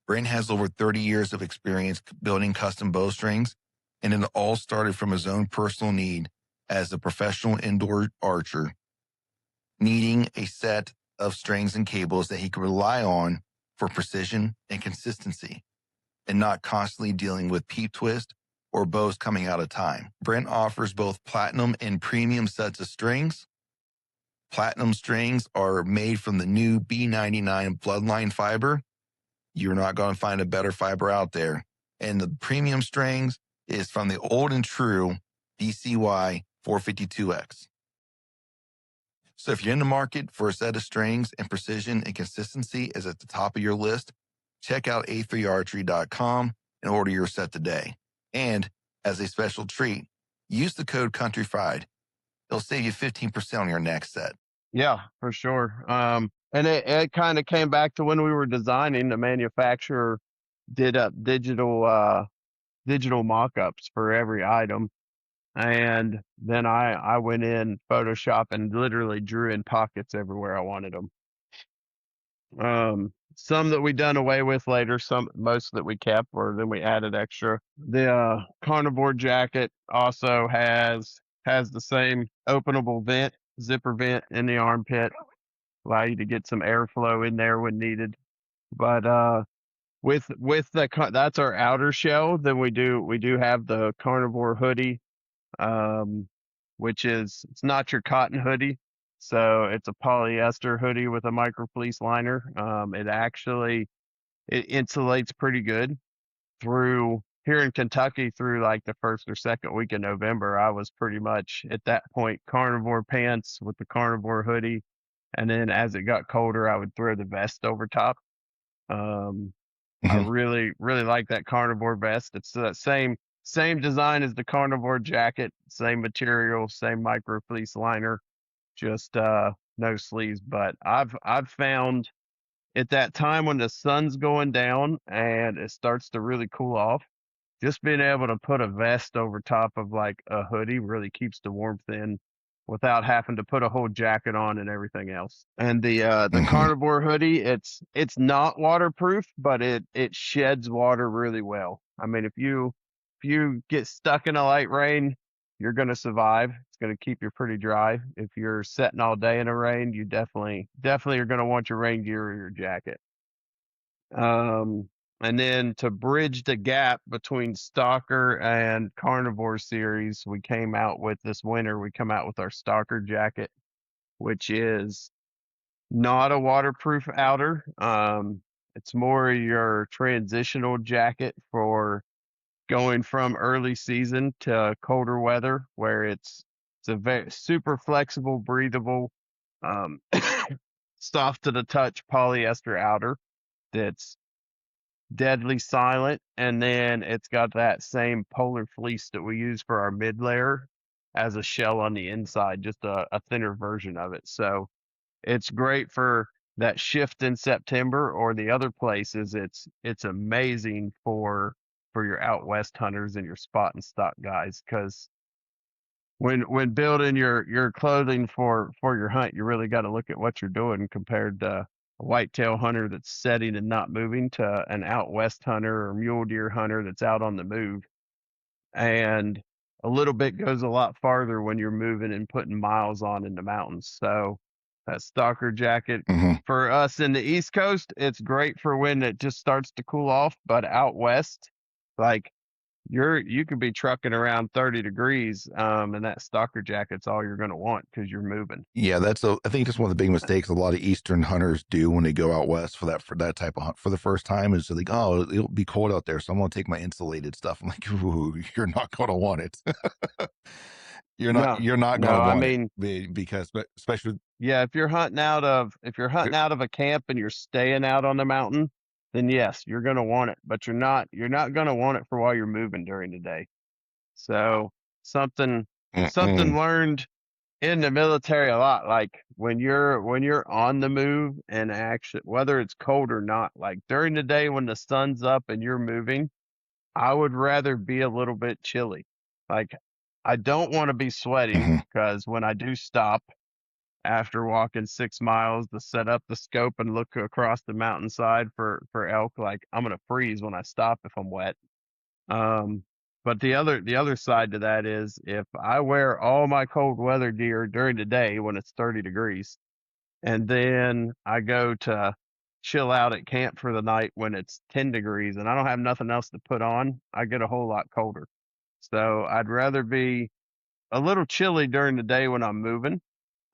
Brent has over 30 years of experience building custom bowstrings, and it all started from his own personal need as a professional indoor archer, needing a set of strings and cables that he could rely on for precision and consistency, and not constantly dealing with peep twist or bows coming out of time. Brent offers both platinum and premium sets of strings. Platinum strings are made from the new B99 Bloodline fiber. You're not going to find a better fiber out there. And the premium strings is from the old and true DCY 452X. So if you're in the market for a set of strings and precision and consistency is at the top of your list, check out a3archery.com and order your set today. And as a special treat, use the code COUNTRYFRIED. It'll save you 15% on your next set. Yeah, for sure. And it kind of came back to when we were designing. The manufacturer did up digital mock-ups for every item, and then I went in Photoshop and literally drew in pockets everywhere I wanted them. Some that we done away with later, most that we kept, or then we added extra. The carnivore jacket also has the same openable zipper vent in the armpit, allow you to get some airflow in there when needed. But that's our outer shell. Then we do have the carnivore hoodie, um, which it's not your cotton hoodie. So it's a polyester hoodie with a micro fleece liner. It insulates pretty good through here in Kentucky through like the first or second week of November. I was pretty much at that point carnivore pants with the carnivore hoodie. And then as it got colder, I would throw the vest over top. Um, I Mhm. really, really like that carnivore vest. It's the same design as the carnivore jacket, same material, same micro fleece liner, just no sleeves. But I've found at that time when the sun's going down and it starts to really cool off, just being able to put a vest over top of like a hoodie really keeps the warmth in without having to put a whole jacket on and everything else. And the Mhm. carnivore hoodie, it's not waterproof, but it sheds water really well. I mean, if you get stuck in a light rain, you're gonna survive. It's gonna keep you pretty dry. If you're sitting all day in a rain, you definitely are gonna want your rain gear or your jacket. Um, and then to bridge the gap between Stalker and Carnivore series, we came out with this winter, we come out with our Stalker jacket, which is not a waterproof outer. It's more your transitional jacket for going from early season to colder weather, where it's a very super flexible, breathable, um, soft to the touch polyester outer that's deadly silent, and then it's got that same polar fleece that we use for our mid layer as a shell on the inside, just a thinner version of it. So it's great for that shift in September, or the other places. It's amazing for your out west hunters and your spot and stock guys, because when building your clothing for your hunt, you really got to look at what you're doing compared to a whitetail hunter that's setting and not moving to an out west hunter or mule deer hunter that's out on the move. And a little bit goes a lot farther when you're moving and putting miles on in the mountains. So that stalker jacket Hmm. for us in the East Coast, it's great for when it just starts to cool off. But out west, like you could be trucking around 30 degrees, and that stalker jacket's all you're going to want because you're moving. Yeah, I think that's one of the big mistakes a lot of Eastern hunters do when they go out west for that type of hunt for the first time is like, oh, it'll be cold out there, so I'm gonna take my insulated stuff. I'm like, ooh, you're not gonna want it. No, You're not no, gonna I want it mean, because, but especially, yeah, if you're hunting out of a camp and you're staying out on the mountain, then yes, you're going to want it, but you're not going to want it for while you're moving during the day. So something something mm-mm, learned in the military a lot, like when you're on the move and action, whether it's cold or not, like during the day when the sun's up and you're moving, I would rather be a little bit chilly. Like I don't want to be sweating, mhm. because when I do stop after walking 6 miles to set up the scope and look across the mountainside for elk, like I'm gonna freeze when I stop if I'm wet. Um, but the other side to that is if I wear all my cold weather gear during the day when it's 30 degrees, and then I go to chill out at camp for the night when it's 10 degrees and I don't have nothing else to put on, I get a whole lot colder. So I'd rather be a little chilly during the day when I'm moving,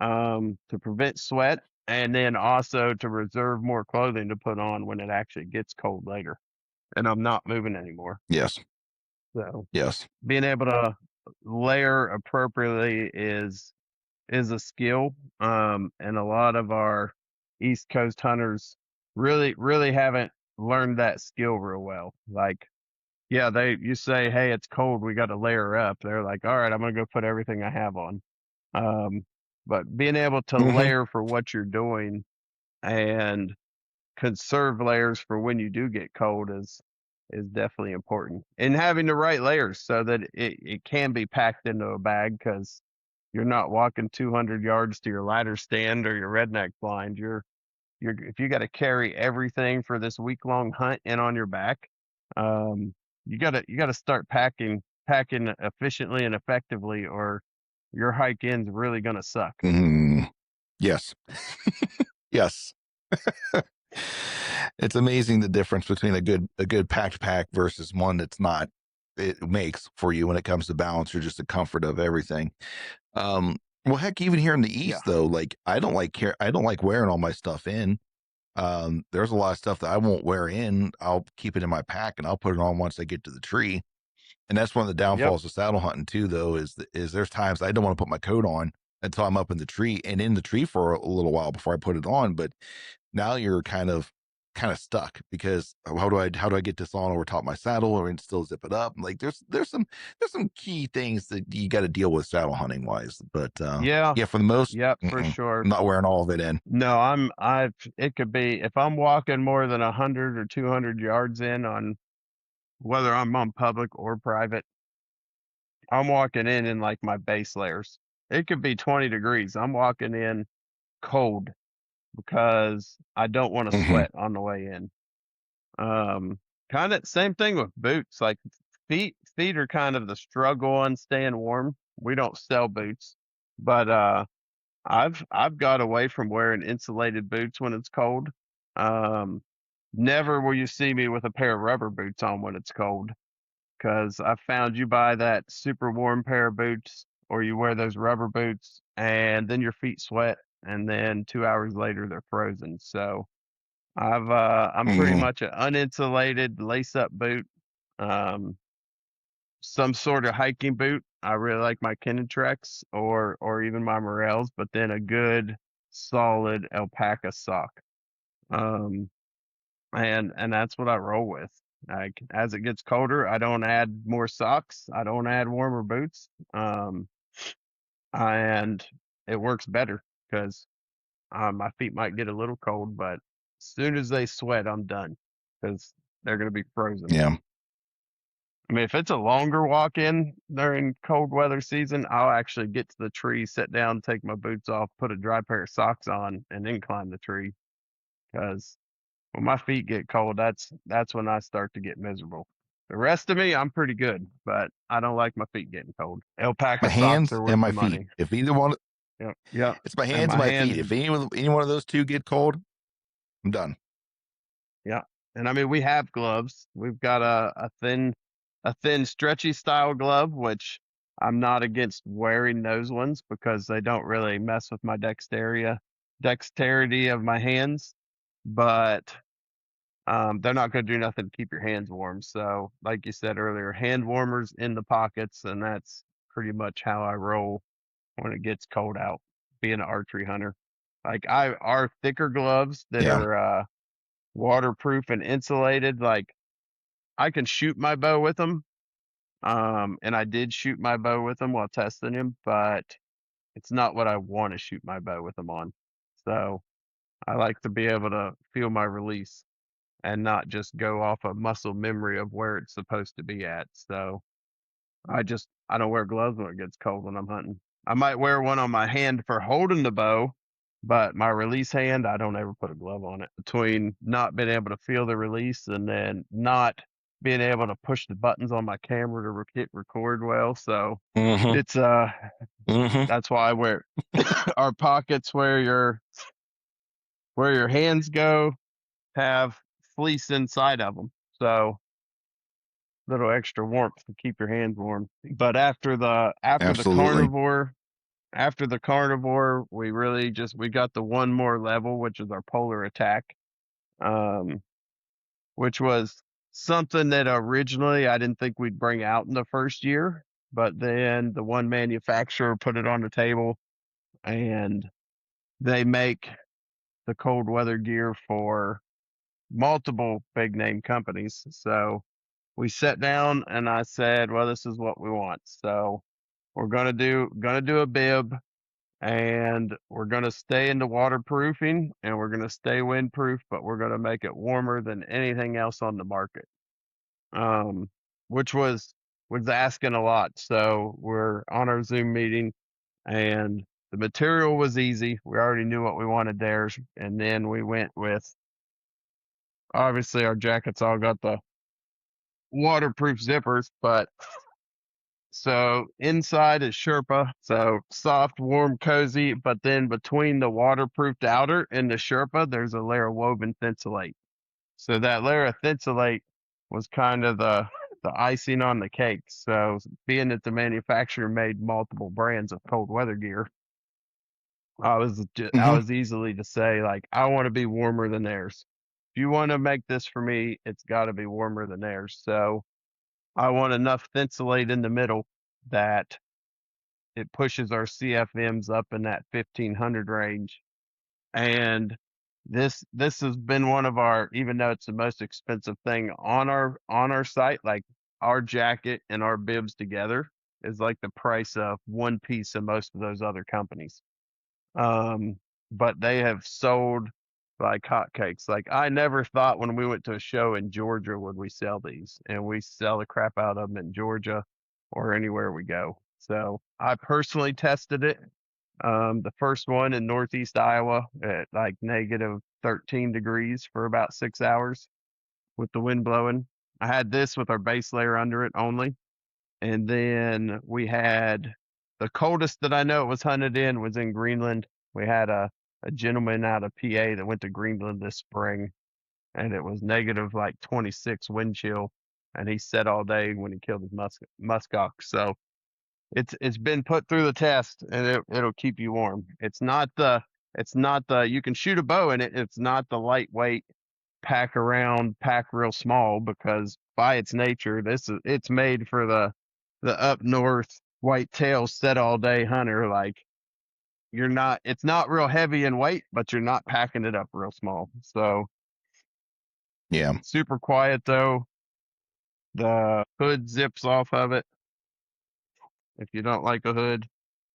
to prevent sweat, and then also to reserve more clothing to put on when it actually gets cold later and I'm not moving anymore. Yes, So yes. being able to layer appropriately is a skill. And a lot of our East Coast hunters really haven't learned that skill real well. Like, yeah, you say, hey, it's cold, we got to layer up. They're like, all right, I'm gonna go put everything I have on. Um, but being able to Hmm. layer for what you're doing and conserve layers for when you do get cold is definitely important. And having the right layers so that it can be packed into a bag, because you're not walking 200 yards to your ladder stand or your redneck blind. You're if you got to carry everything for this week-long hunt in on your back, um, you gotta start packing efficiently and effectively, or your hike in's really gonna suck. Mm, yes, yes. It's amazing the difference between a good packed pack versus one that's not. It makes for you when it comes to balance or just the comfort of everything. Well, heck, even here in the Yeah. East, though, like I don't like wearing all my stuff in. There's a lot of stuff that I won't wear in. I'll keep it in my pack and I'll put it on once I get to the tree. And that's one of the Yep. downfalls of saddle hunting too, though, is there's times I don't want to put my coat on until I'm up in the tree and in the tree for a little while before I put it on. But now you're kind of stuck because how do I get this on over top of my saddle or and still zip it up? Like there's some key things that you got to deal with saddle hunting wise. But Yeah. yeah, for the most, Yep, for I'm sure. not wearing all of it in. No, it could be if I'm walking more than 100 or 200 yards in on whether I'm on public or private, I'm walking in like my base layers. It could be 20 degrees. I'm walking in cold because I don't want to Hmm. sweat on the way in. Kind of same thing with boots. Like feet are kind of the struggle on staying warm. We don't sell boots, but I've got away from wearing insulated boots when it's cold. Um, Never will you see me with a pair of rubber boots on when it's cold, because I found you buy that super warm pair of boots or you wear those rubber boots and then your feet sweat and then 2 hours later they're frozen. So I'm pretty Hmm. much an uninsulated lace up boot. Um, some sort of hiking boot. I really like my Kinetrex or even my Morels, but then a good solid alpaca sock. Um, and that's what I roll with. Like as it gets colder, I don't add more socks. I don't add warmer boots. Um, and it works better because my feet might get a little cold, but as soon as they sweat, I'm done because they're going to be frozen. Yeah. I mean, if it's a longer walk in during cold weather season, I'll actually get to the tree, sit down, take my boots off, put a dry pair of socks on, and then climb the tree. Because when my feet get cold, that's when I start to get miserable. The rest of me, I'm pretty good, but I don't like my feet getting cold. My Alpaca socks hands are worth and my the feet. money. If either one, Yep, yep. it's my And hands and my my feet. hands, If any one of those two get cold, I'm done. yeah. And I mean, we have gloves. We've got a thin, stretchy style glove, which I'm not against wearing those ones because they don't really mess with my dexterity of my hands. But they're not going to do nothing to keep your hands warm. So, like you said earlier, hand warmers in the pockets, and that's pretty much how I roll when it gets cold out. Being an archery hunter, like our thicker gloves that Yeah. are waterproof and insulated. Like I can shoot my bow with them. And I did shoot my bow with them while testing him, but it's not what I want to shoot my bow with them on. So I like to be able to feel my release and not just go off a muscle memory of where it's supposed to be at. So I don't wear gloves when it gets cold when I'm hunting. I might wear one on my hand for holding the bow, but my release hand, I don't ever put a glove on it. Between not being able to feel the release and then not being able to push the buttons on my camera to hit record well. So Mm-hmm. it's Mm-hmm. that's why I wear our pockets where your hands go have fleece inside of them. So little extra warmth to keep your hands warm. But Absolutely. after the carnivore, we got the one more level, which is our polar attack, um, which was something that originally I didn't think we'd bring out in the first year, but then the one manufacturer put it on the table, and they make the cold weather gear for multiple big name companies. So we sat down and I said, well, this is what we want. So we're gonna do a bib, and we're gonna stay in the waterproofing, and we're gonna stay windproof, but we're gonna make it warmer than anything else on the market. Um, which was asking a lot. So we're on our Zoom meeting, and the material was easy. We already knew what we wanted there, and then we went with obviously our jackets all got the waterproof zippers, but so inside is Sherpa, so soft, warm, cozy. But then between the waterproofed outer and the Sherpa, there's a layer of woven thinsulate. So that layer of thinsulate was kind of the icing on the cake. So being that the manufacturer made multiple brands of cold weather gear, I Mm-hmm. was easily to say like I want to be warmer than theirs. If you want to make this for me, it's got to be warmer than theirs. So I want enough thinsulate in the middle that it pushes our CFMs up in that 1500 range. And this has been one of our, even though it's the most expensive thing on our site, like our jacket and our bibs together is like the price of one piece of most of those other companies. Um, but they have sold like hotcakes. Like I never thought when we went to a show in Georgia would we sell these, and we sell the crap out of them in Georgia or anywhere we go. So I personally tested it. The first one in Northeast Iowa at like negative 13 degrees for about 6 hours with the wind blowing. I had this with our base layer under it only. And then we had the coldest that I know it was hunted in was in Greenland. We had a gentleman out of PA that went to Greenland this spring, and it was negative like 26 wind chill. And he sat all day when he killed his muskox. So it's been put through the test, and it'll keep you warm. It's not the you can shoot a bow in it. It's not the lightweight pack real small, because by its nature it's made for the up north whitetail set all day hunter. Like it's not real heavy in weight, but you're not packing it up real small. So Yeah. Super quiet though. The hood zips off of it. If you don't like a hood,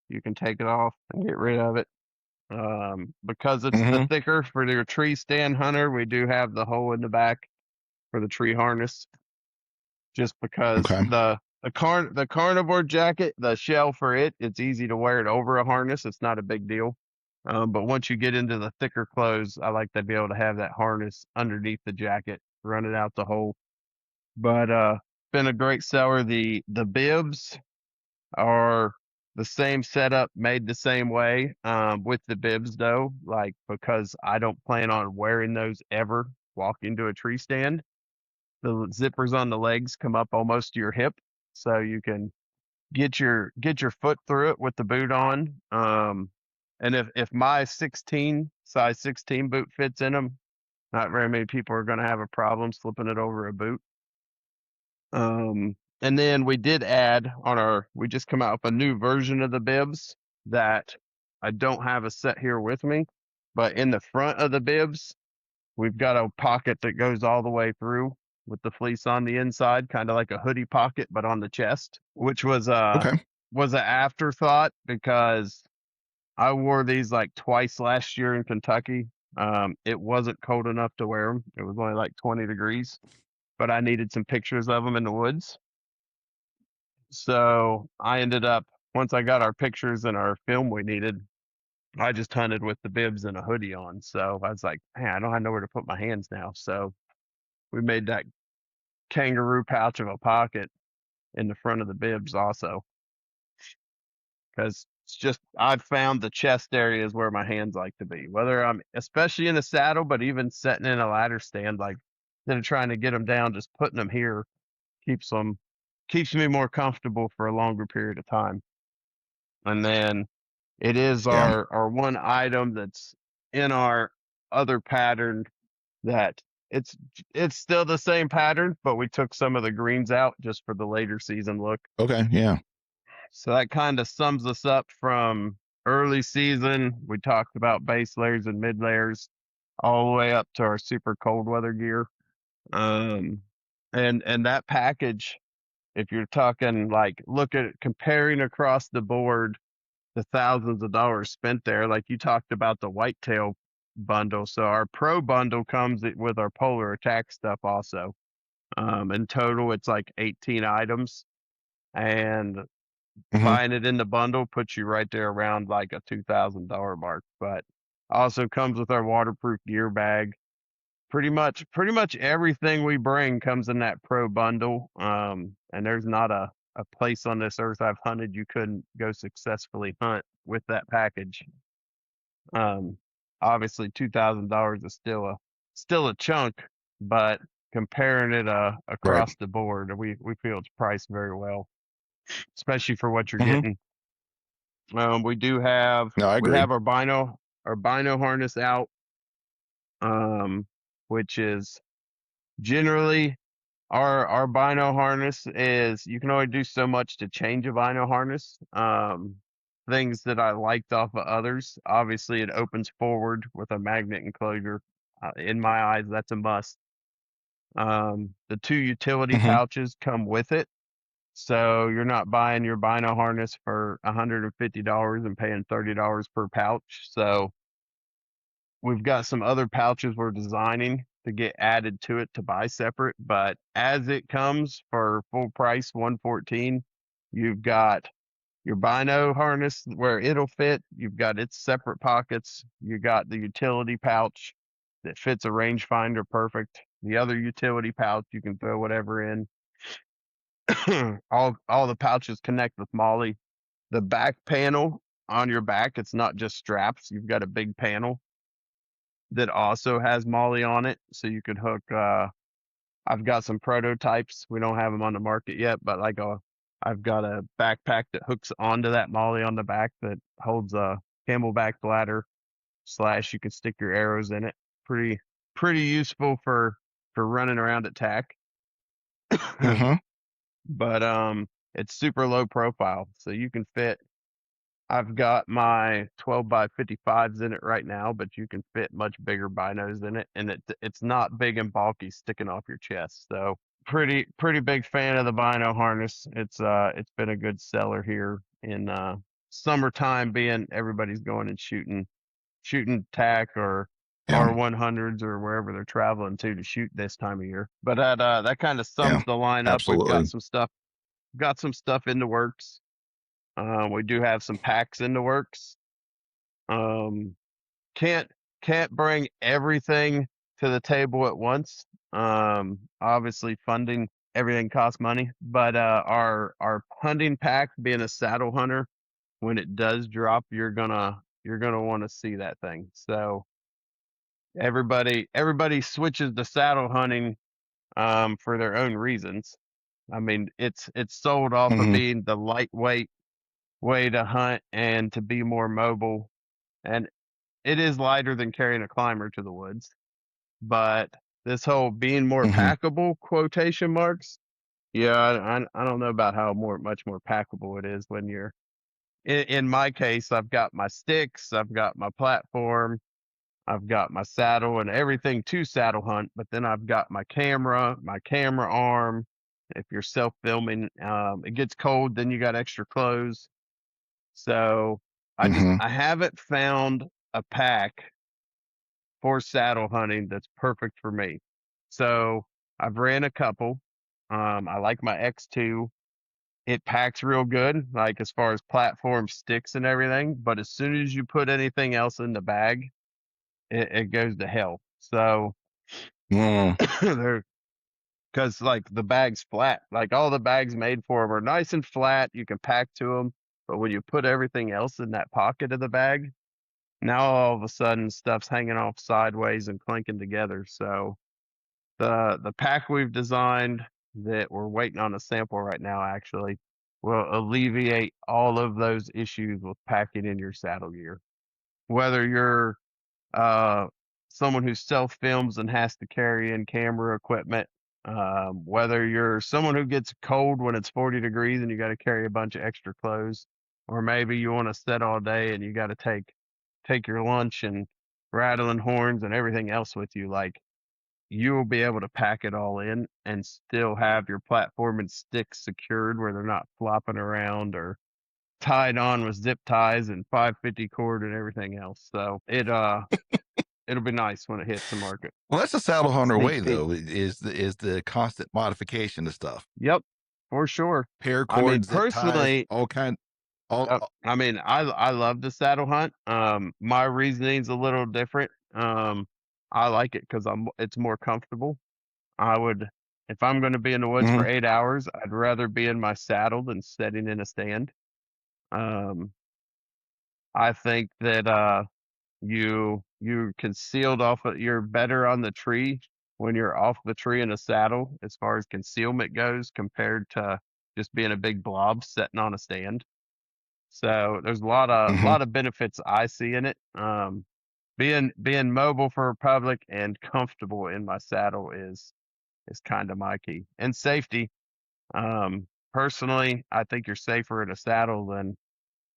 you can take it off and get rid of it. Because it's the Mm-hmm. thicker for your tree stand hunter, we do have the hole in the back for the tree harness. Just because Okay. the carnivore jacket, the shell for it, it's easy to wear it over a harness. It's not a big deal. But once you get into the thicker clothes, I like to be able to have that harness underneath the jacket, run it out the hole. But been a great seller. The bibs are the same setup, made the same way. With the bibs though, like because I don't plan on wearing those ever walking to a tree stand. The zippers on the legs come up almost to your hip, so you can get your foot through it with the boot on. And if my 16 size 16 boot fits in them, not very many people are going to have a problem slipping it over a boot. And then we did add we just come out with a new version of the bibs that I don't have a set here with me, but in the front of the bibs, we've got a pocket that goes all the way through with the fleece on the inside, kind of like a hoodie pocket, but on the chest, which Okay. was an afterthought because I wore these like twice last year in Kentucky. It wasn't cold enough to wear them. It was only like 20 degrees, but I needed some pictures of them in the woods. So I ended up, once I got our pictures and our film we needed, I just hunted with the bibs and a hoodie on. So I was like, man, I don't have nowhere to put my hands now. So we made that kangaroo pouch of a pocket in the front of the bibs also, because it's just I've found the chest area is where my hands like to be, whether I'm especially in the saddle, but even sitting in a ladder stand, like instead of trying to get them down, just putting them here keeps me more comfortable for a longer period of time. And then it is Yeah. our one item that's in our other pattern that it's it's still the same pattern, but we took some of the greens out just for the later season look. Okay. Yeah. So that kind of sums us up from early season. We talked about base layers and mid layers all the way up to our super cold weather gear. Um, and that package, if you're talking like look at it, comparing across the board the thousands of dollars spent there, like you talked about the whitetail bundle. So our pro bundle comes with our polar attack stuff also. In total, it's like 18 items, and Mm-hmm. buying it in the bundle puts you right there around like a $2,000 mark. But also comes with our waterproof gear bag. Pretty much everything we bring comes in that pro bundle. And there's not a place on this earth I've hunted you couldn't go successfully hunt with that package. Um, Obviously $2,000 is still a chunk, but comparing it Right. across the board, we feel it's priced very well, especially for what you're Mm-hmm. getting. We do have No, I we agree. have our bino harness out, which is generally our bino harness is you can only do so much to change a bino harness. Things that I liked off of others, obviously it opens forward with a magnet enclosure. In my eyes, that's a must. The two utility Mm-hmm. pouches come with it. So you're not buying your bino harness for $150 and paying $30 per pouch. So we've got some other pouches we're designing to get added to it to buy separate, but as it comes for full price 114, you've got your bino harness where it'll fit, you've got its separate pockets, you got the utility pouch that fits a rangefinder perfect. The other utility pouch you can throw whatever in. All the pouches connect with Molly. The back panel on your back, it's not just straps. You've got a big panel that also has Molly on it, so you could hook. I've got some prototypes. We don't have them on the market yet, but I've got a backpack that hooks onto that Molly on the back that holds a camelback bladder / you can stick your arrows in it. Pretty useful for running around at tack. Mm-hmm. But it's super low profile, so you can fit I've got my 12 by 55s in it right now, but you can fit much bigger binos in it, and it's not big and bulky sticking off your chest. So pretty big fan of the bino harness. It's been a good seller here in summertime, being everybody's going and shooting tack or Yeah. R100s or wherever they're traveling to shoot this time of year. But that kind of sums Yeah. the line up. We've Absolutely. got some stuff in the works. We do have some packs in the works. Um, can't bring everything to the table at once. Obviously funding, everything costs money, but our hunting pack, being a saddle hunter, when it does drop, you're gonna want to see that thing. So everybody switches to saddle hunting for their own reasons. I mean, it's sold off of Mhm. being the lightweight way to hunt and to be more mobile, and it is lighter than carrying a climber to the woods. But this whole being more Mhm. packable, quotation marks, yeah, I don't know about how much more packable it is when you're in my case. I've got my sticks, I've got my platform, I've got my saddle and everything to saddle hunt, but then I've got my camera arm. If you're self filming, it gets cold, then you got extra clothes. So Mhm. I haven't found a pack for saddle hunting that's perfect for me. So I've ran a couple. I like my X2. It packs real good, like as far as platform sticks and everything. But as soon as you put anything else in the bag, it goes to hell. So Mm. they're, because like the bag's flat, like all the bags made for them are nice and flat. You can pack to them. But when you put everything else in that pocket of the bag, now all of a sudden stuff's hanging off sideways and clinking together. So the pack we've designed, that we're waiting on a sample right now, actually will alleviate all of those issues with packing in your saddle gear. Whether you're uh, someone who self films and has to carry in camera equipment, whether you're someone who gets cold when it's 40 degrees and you got to carry a bunch of extra clothes, or maybe you want to sit all day and you got to take your lunch and rattling horns and everything else with you, like you will be able to pack it all in and still have your platform and sticks secured where they're not flopping around or tied on with zip ties and 550 cord and everything else. So it'll be nice when it hits the market. Well, that's the saddle hunter Sneak way, peek. though. Is the constant modification of stuff, Yep, for sure. I mean, paracord, zip ties, personally, all kind. All. I mean, I love the saddle hunt. My reasoning's a little different. I like it because it's more comfortable. I would, if I'm going to be in the woods for Mhm. 8 hours, I'd rather be in my saddle than sitting in a stand. Um, I think that you concealed off of, you're better on the tree when you're off the tree in a saddle as far as concealment goes compared to just being a big blob sitting on a stand. So there's a Mhm. lot of benefits I see in it. Being mobile for public and comfortable in my saddle is kind of my key. And safety. Personally, I think you're safer in a saddle than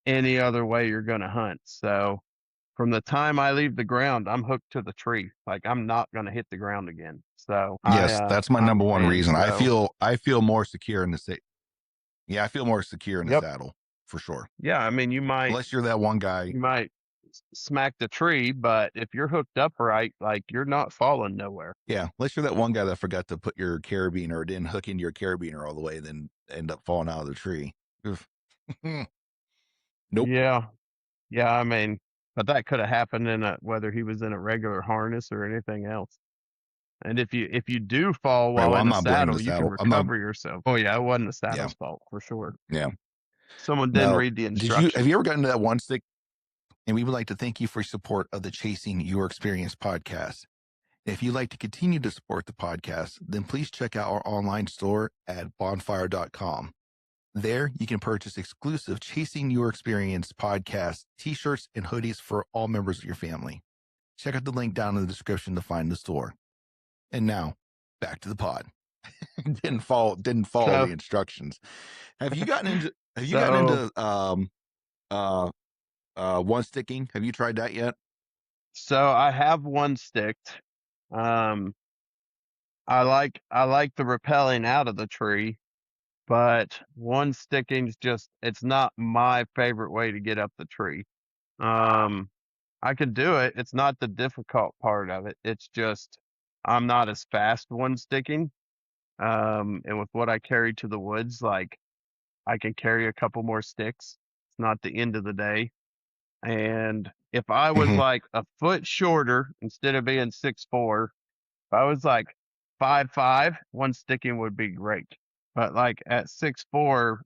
any other way you're going to hunt. So from the time I leave the ground, I'm hooked to the tree. Like I'm not going to hit the ground again. So Yes, that's my I'm number a one fan. reason. So I feel more secure in the. Yeah, I feel more secure in the yep. saddle for sure. Yeah. I mean, Unless you're that one guy. you might smack the tree, but if you're hooked up right, like you're not falling nowhere. Yeah, unless you're that one guy that forgot to put your carabiner or didn't hook into your carabiner all the way, then end up falling out of the tree. Oof. Nope. Yeah. Yeah. I mean, but that could have happened in whether he was in a regular harness or anything else. And if you do fall Right. while Well, in I'm the not blaming saddle, the you can saddle. I'm not. recover yourself. Oh yeah, it wasn't the Yeah. saddle's fault for sure. Yeah. Someone didn't Now, read the have you instructions. ever gotten to that one stick? And we would like to thank you for your support of the Chasing Your Experience podcast. If you'd like to continue to support the podcast, then please check out our online store at bonfire.com. There, you can purchase exclusive Chasing Your Experience podcast t-shirts and hoodies for all members of your family. Check out the link down in the description to find the store. And now, back to the pod. didn't follow So the instructions. Have you gotten into so uh One sticking. Have you tried that yet? So I have one sticked. Um, I like the rappelling out of the tree, but one sticking's just it's not my favorite way to get up the tree. Um, I can do it. It's not the difficult part of it. It's just I'm not as fast one sticking. And with what I carry to the woods, like I can carry a couple more sticks. It's not the end of the day. And if I was Mm-hmm. like a foot shorter instead of being 6'4", if I was like 5'5", one sticking would be great. But like at 6'4",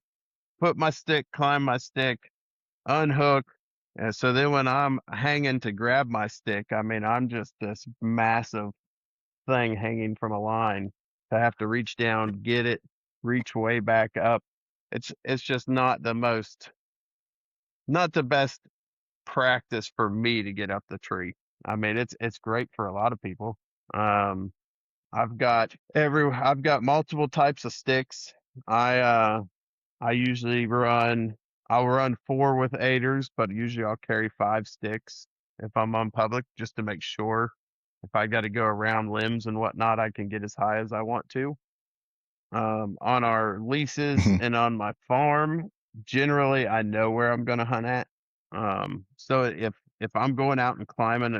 put my stick, climb my stick, unhook. And so then when I'm hanging to grab my stick, I mean, I'm just this massive thing hanging from a line to have to reach down, get it, reach way back up. It's just not the best practice for me to get up the tree. I mean, it's great for a lot of people. Um, I've got multiple types of sticks. I uh I usually I'll run 4 with aiders, but usually I'll carry 5 sticks if I'm on public just to make sure if I got to go around limbs and whatnot, I can get as high as I want to. On our leases Mm-hmm. and on my farm, generally I know where I'm going to hunt at. So if I'm going out and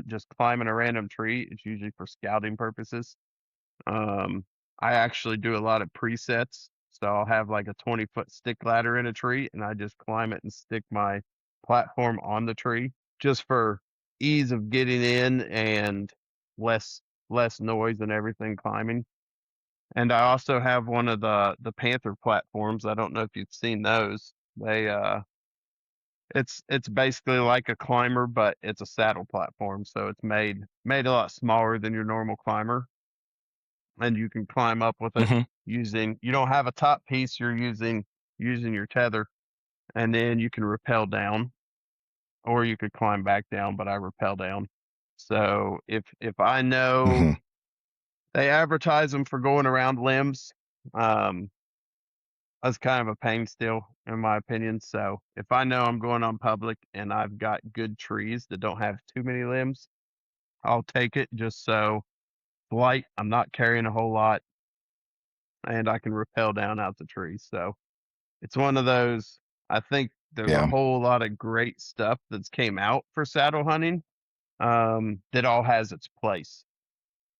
just climbing a random tree, it's usually for scouting purposes. Um, I actually do a lot of presets. So I'll have like a 20-foot stick ladder in a tree and I just climb it and stick my platform on the tree just for ease of getting in and less less noise and everything climbing. And I also have one of the Panther platforms. I don't know if you've seen those. It's basically like a climber, but it's a saddle platform. So it's made a lot smaller than your normal climber, and you can climb up with it Mm-hmm. you don't have a top piece, you're using your tether, and then you can rappel down, or you could climb back down, but I rappel down. So if I know Mm-hmm. they advertise them for going around limbs, um, that's kind of a pain still, in my opinion. So if I know I'm going on public and I've got good trees that don't have too many limbs, I'll take it just so light. I'm not carrying a whole lot and I can rappel down out the tree. So it's one of those. I think there's a Yeah. whole lot of great stuff that's came out for saddle hunting, that all has its place.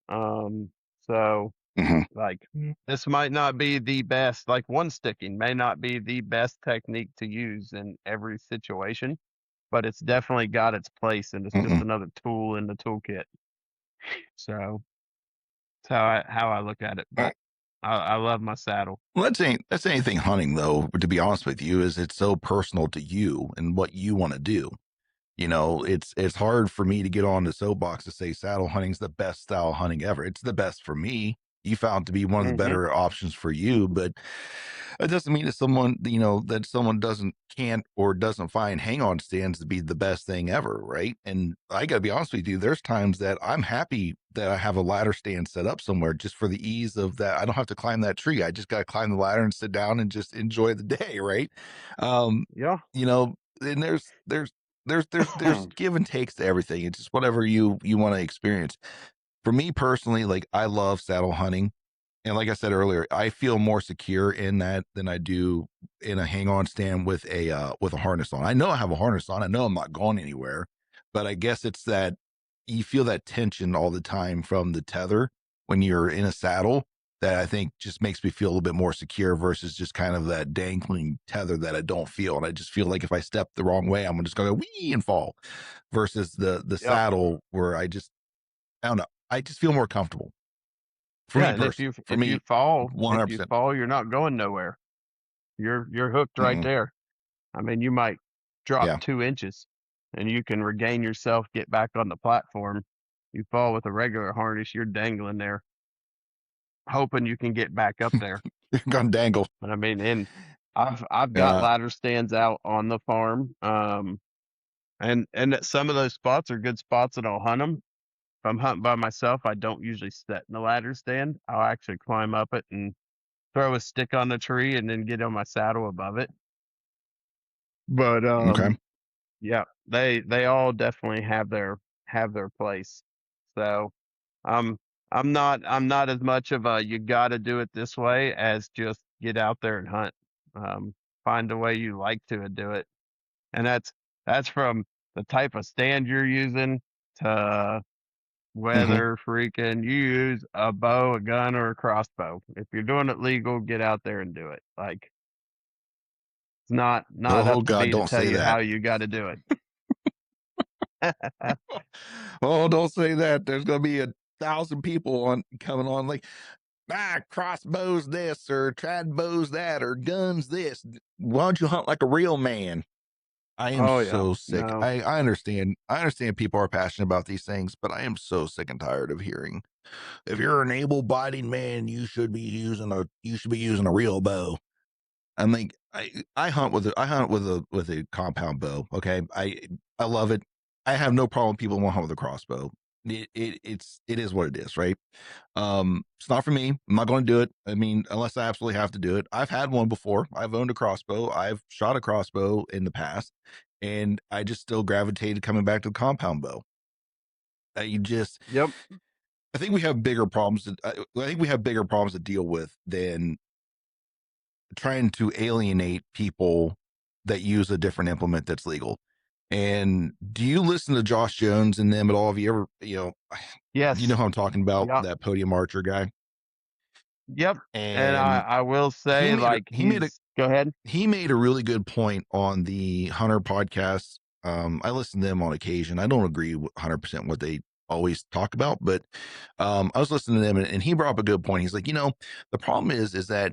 Um, so Mm-hmm. like this might not be the best, like one sticking may not be the best technique to use in every situation, but it's definitely got its place and it's just Mm-mm. another tool in the toolkit. So that's how I look at it. Well, But I love my saddle. that's anything hunting though. To be honest with you, is it's so personal to you and what you want to do. It's hard for me to get on the soapbox to say saddle hunting's the best style of hunting ever. It's the best for me. You found to be one of the Hmm. better options for you, but it doesn't mean that someone doesn't can't or doesn't find hang on stands to be the best thing ever, right? And I gotta be honest with you, there's times that I'm happy that I have a ladder stand set up somewhere just for the ease of that. I don't have to climb that tree. I just gotta climb the ladder and sit down and just enjoy the day, right? Um, Yeah. and there's give and takes to everything. It's just whatever you want to experience. For me personally, like I love saddle hunting. And like I said earlier, I feel more secure in that than I do in a hang on stand with a harness on. I know I have a harness on. I know I'm not going anywhere, but I guess it's that you feel that tension all the time from the tether when you're in a saddle that I think just makes me feel a little bit more secure versus just kind of that dangling tether that I don't feel. And I just feel like if I step the wrong way, I'm just gonna go wee and fall versus the Yeah. saddle where I don't know. I just feel more comfortable for Yeah, me and personally. For if me, you fall, if you 100%. fall, you're not going nowhere. You're hooked right Mm-mm. there. I mean, you might drop Yeah. 2 inches and you can regain yourself, get back on the platform. You fall with a regular harness, you're dangling there, hoping you can get back up there. You're gonna dangle. But I mean, and I've got Yeah. ladder stands out on the farm. And that some of those spots are good spots and I'll hunt them. If I'm hunting by myself, I don't usually sit in the ladder stand. I'll actually climb up it and throw a stick on the tree and then get on my saddle above it. But Okay. yeah, they all definitely have their place. So I'm I'm not as much of a you got to do it this way as just get out there and hunt. Find a way you like to do it, and that's from the type of stand you're using to Hmm. whether freaking you use a bow, a gun, or a crossbow. If you're doing it legal, get out there and do it. Like it's not Oh up to God, me to don't tell say you how that. you got to do it. Oh, don't say that. There's gonna be 1,000 people on coming on like, crossbows this or trad bows that or guns this. Why don't you hunt like a real man? I am Oh yeah, so sick. no. I understand. I understand people are passionate about these things, but I am so sick and tired of hearing if you're an able-bodied man, you should be using a real bow. I'm like, I hunt with a compound bow. Okay, I love it. I have no problem with people who want to hunt with a crossbow. It is what it is, right? It's not for me. I'm not going to do it. I mean, unless I absolutely have to do it. I've had one before. I've owned a crossbow. I've shot a crossbow in the past, and I just still gravitated coming back to the compound bow. You just, Yep. I think we have bigger problems. I think we have bigger problems to deal with than trying to alienate people that use a different implement that's legal. And do you listen to Josh Jones and them at all? Have you ever, you know Yes. how I'm talking about, Yep. that podium archer guy? Yep. And I And I will he say made like go ahead. he made a really good point on the Hunter podcast. I listen to them on occasion. I don't agree 100% what they always talk about, but I was listening to them, and he brought up a good point. He's like, the problem is that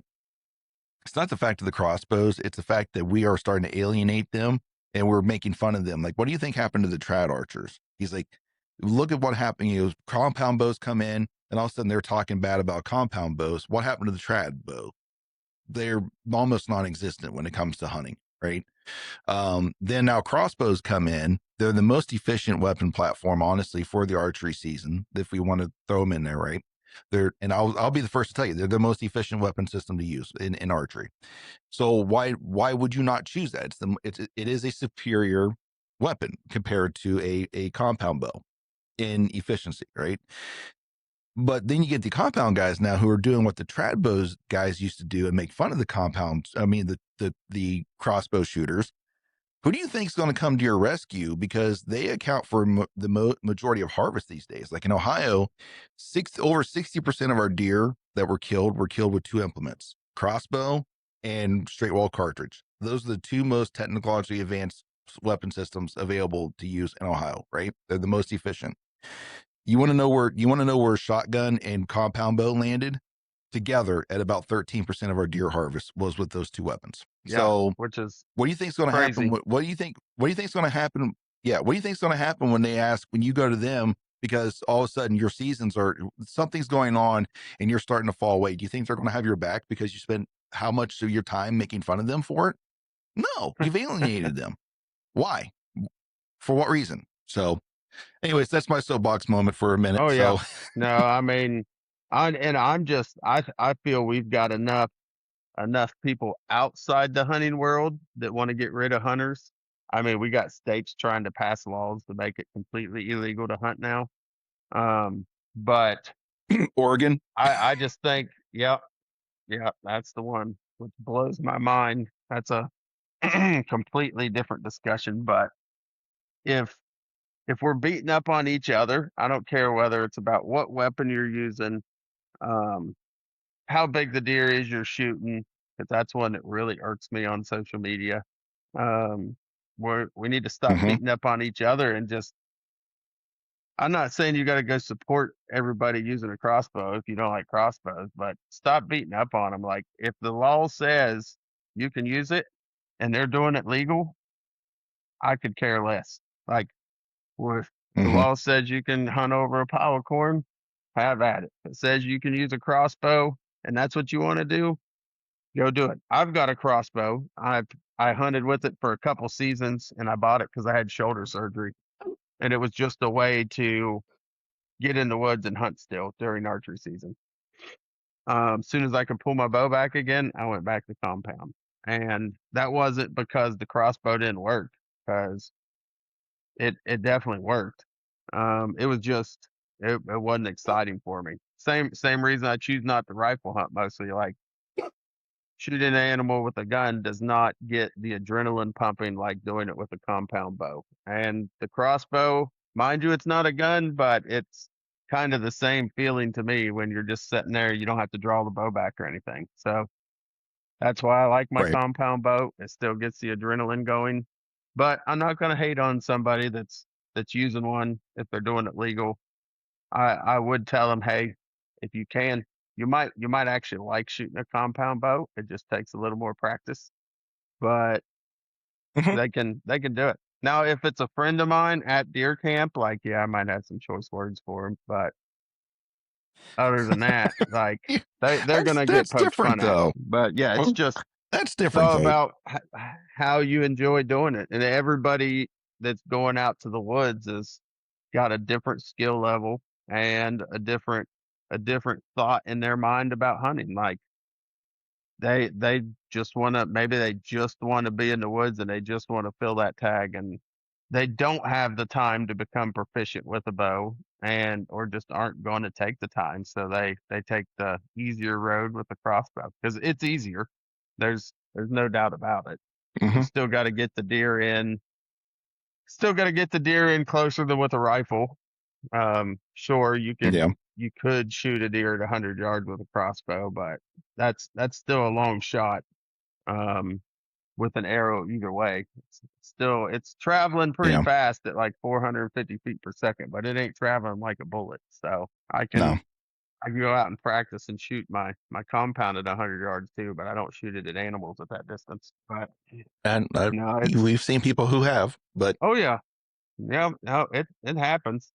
it's not the fact of the crossbows; it's the fact that we are starting to alienate them, and we're making fun of them. Like, what do you think happened to the trad archers? He's like, look at what happened. Compound bows come in, and all of a sudden they're talking bad about compound bows. What happened to the trad bow? They're almost non-existent when it comes to hunting, right? Then now crossbows come in. They're the most efficient weapon platform, honestly, for the archery season. If we want to throw them in there, right? And I'll be the first to tell you they're the most efficient weapon system to use in archery. So why would you not choose that? It is a superior weapon compared to a compound bow in efficiency, right? But then you get the compound guys now who are doing what the trad bows guys used to do and make fun of the compounds. I mean, the crossbow shooters. Who do you think is going to come to your rescue? Because they account for the majority of harvest these days. Like in Ohio, over 60% of our deer that were killed with two implements: crossbow and straight wall cartridge. Those are the two most technologically advanced weapon systems available to use in Ohio. Right? They're the most efficient. You want to know where shotgun and compound bow landed together at about 13% of our deer harvest was with those two weapons. Yeah, So which is what do you think is going to happen? crazy. What do you think is going to happen? Yeah, what do you think is going to happen when you go to them because all of a sudden your seasons are something's going on and you're starting to fall away? Do you think they're going to have your back because you spent how much of your time making fun of them for it? No, you've alienated them. Why? For what reason? So, anyways, that's my soapbox moment for a minute. Oh yeah. So, No, I mean I feel we've got enough people outside the hunting world that want to get rid of hunters. I mean, we got states trying to pass laws to make it completely illegal to hunt now. But Oregon. I just think, yep, yep, that's the one, which blows my mind. That's a completely different discussion. But if if we're beating up on each other, I don't care whether it's about what weapon you're using, um, how big the deer is you're shooting, because that's one that really irks me on social media. Um, we need to stop Mm-hmm. beating up on each other and just. I'm not saying you got to go support everybody using a crossbow if you don't like crossbows, but stop beating up on them. Like if the law says you can use it and they're doing it legal, I could care less. Like if the Mm-hmm. law says you can hunt over a pile of corn, have at it. If it says you can use a crossbow and that's what you want to do, go do it. I've got a crossbow. I hunted with it for a couple seasons and I bought it because I had shoulder surgery. And it was just a way to get in the woods and hunt still during archery season. As soon as I could pull my bow back again, I went back to compound. And that wasn't because the crossbow didn't work, because it definitely worked. It was just it wasn't exciting for me. Same reason I choose not to rifle hunt mostly. Like shooting an animal with a gun does not get the adrenaline pumping like doing it with a compound bow. And the crossbow, mind you, it's not a gun, but it's kind of the same feeling to me when you're just sitting there. You don't have to draw the bow back or anything. So that's why I like my Right. compound bow. It still gets the adrenaline going. But I'm not going to hate on somebody that's using one if they're doing it legal. I would tell them, hey, if you can, you might actually like shooting a compound bow. It just takes a little more practice, but Mhm. they can do it. Now, if it's a friend of mine at deer camp, like yeah, I might have some choice words for him, but other than that, like Yeah, they're gonna get that's poked different fun at. though. But yeah, it's Well, just that's it's different all though. about how you enjoy doing it, and everybody that's going out to the woods has got a different skill level and a different thought in their mind about hunting. Like they just want to, maybe they just want to be in the woods and they just want to fill that tag, and they don't have the time to become proficient with a bow, and or just aren't going to take the time, so they take the easier road with the crossbow because it's easier. There's no doubt about it. You Hmm. still got to get the deer in, closer than with a rifle. Sure, Yeah. you could shoot a deer at 100 yards with a crossbow, but that's still a long shot. Um, with an arrow either way, it's traveling pretty Yeah. fast at like 450 feet per second, but it ain't traveling like a bullet. So No. I can go out and practice and shoot my compound at 100 yards too, but I don't shoot it at animals at that distance. But And no, it's we've seen people who have, but oh yeah, yeah, no, it happens.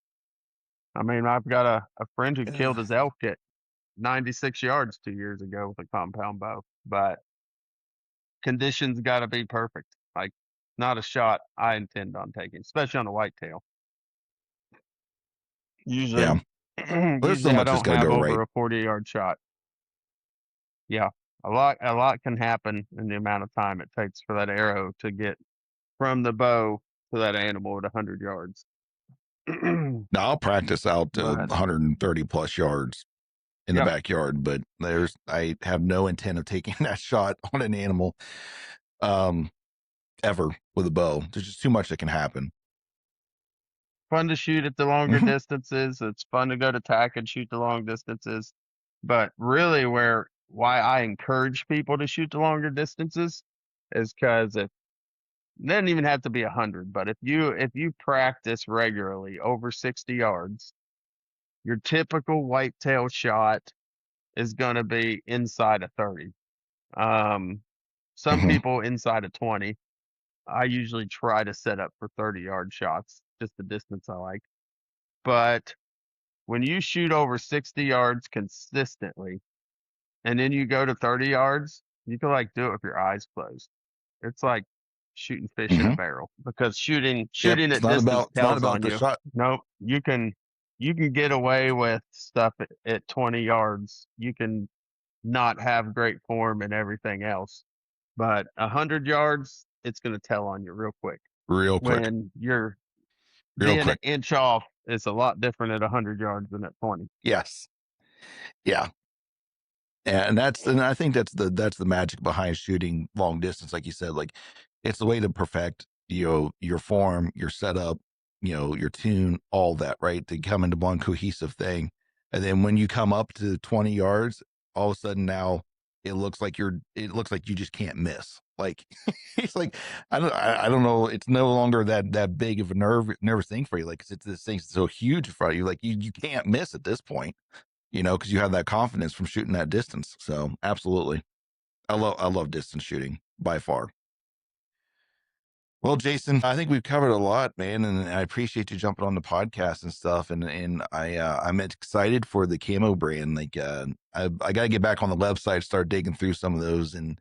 I mean, I've got a friend who killed his elk at 96 yards 2 years ago with a compound bow, but conditions got to be perfect. Like, not a shot I intend on taking, especially on a whitetail. yeah, Usually, there's so usually I much that's don't got to have go right. over a 40-yard shot. Yeah, a lot can happen in the amount of time it takes for that arrow to get from the bow to that animal at 100 yards. Now I'll practice out to But 130 plus yards in the yep, backyard, but I have no intent of taking that shot on an animal um ever with a bow. There's just too much that can happen. fun to shoot at the longer Hmm. distances. It's fun to go to tack and shoot the long distances. But really, why I encourage people to shoot the longer distances is because it doesn't even have to be 100. But if you practice regularly over 60 yards, your typical whitetail shot is going to be inside of 30. Um, some Hmm. people inside of 20. I usually try to set up for 30-yard shots, just the distance I like. But when you shoot over 60 yards consistently and then you go to 30 yards, you can like do it with your eyes closed. It's like shooting fish in a Hmm. barrel because shooting Yep. shooting at distance It's not tells about on the you. shot. Nope, you can get away with stuff at 20 yards. You can not have great form and everything else. But 100 yards, it's going to tell on you real quick. Real quick. When you're Real being an quick. inch off, it's a lot different at 100 yards than at 20. Yes. Yeah. And I think that's the magic behind shooting long distance, like you said. Like, it's the way to perfect, your form, your setup, your tune, all that, right, to come into one cohesive thing. And then when you come up to 20 yards, all of a sudden now it looks like you just can't miss. Like, it's like, I don't know, it's no longer that big of a nervous thing for you. Like, 'cause it's this thing's so huge in front of you, like you can't miss at this point, because you have that confidence from shooting that distance. So absolutely. I love distance shooting by far. Well, Jason, I think we've covered a lot, man, and I appreciate you jumping on the podcast and stuff. And I'm excited for the camo brand. Like, I got to get back on the website, start digging through some of those, and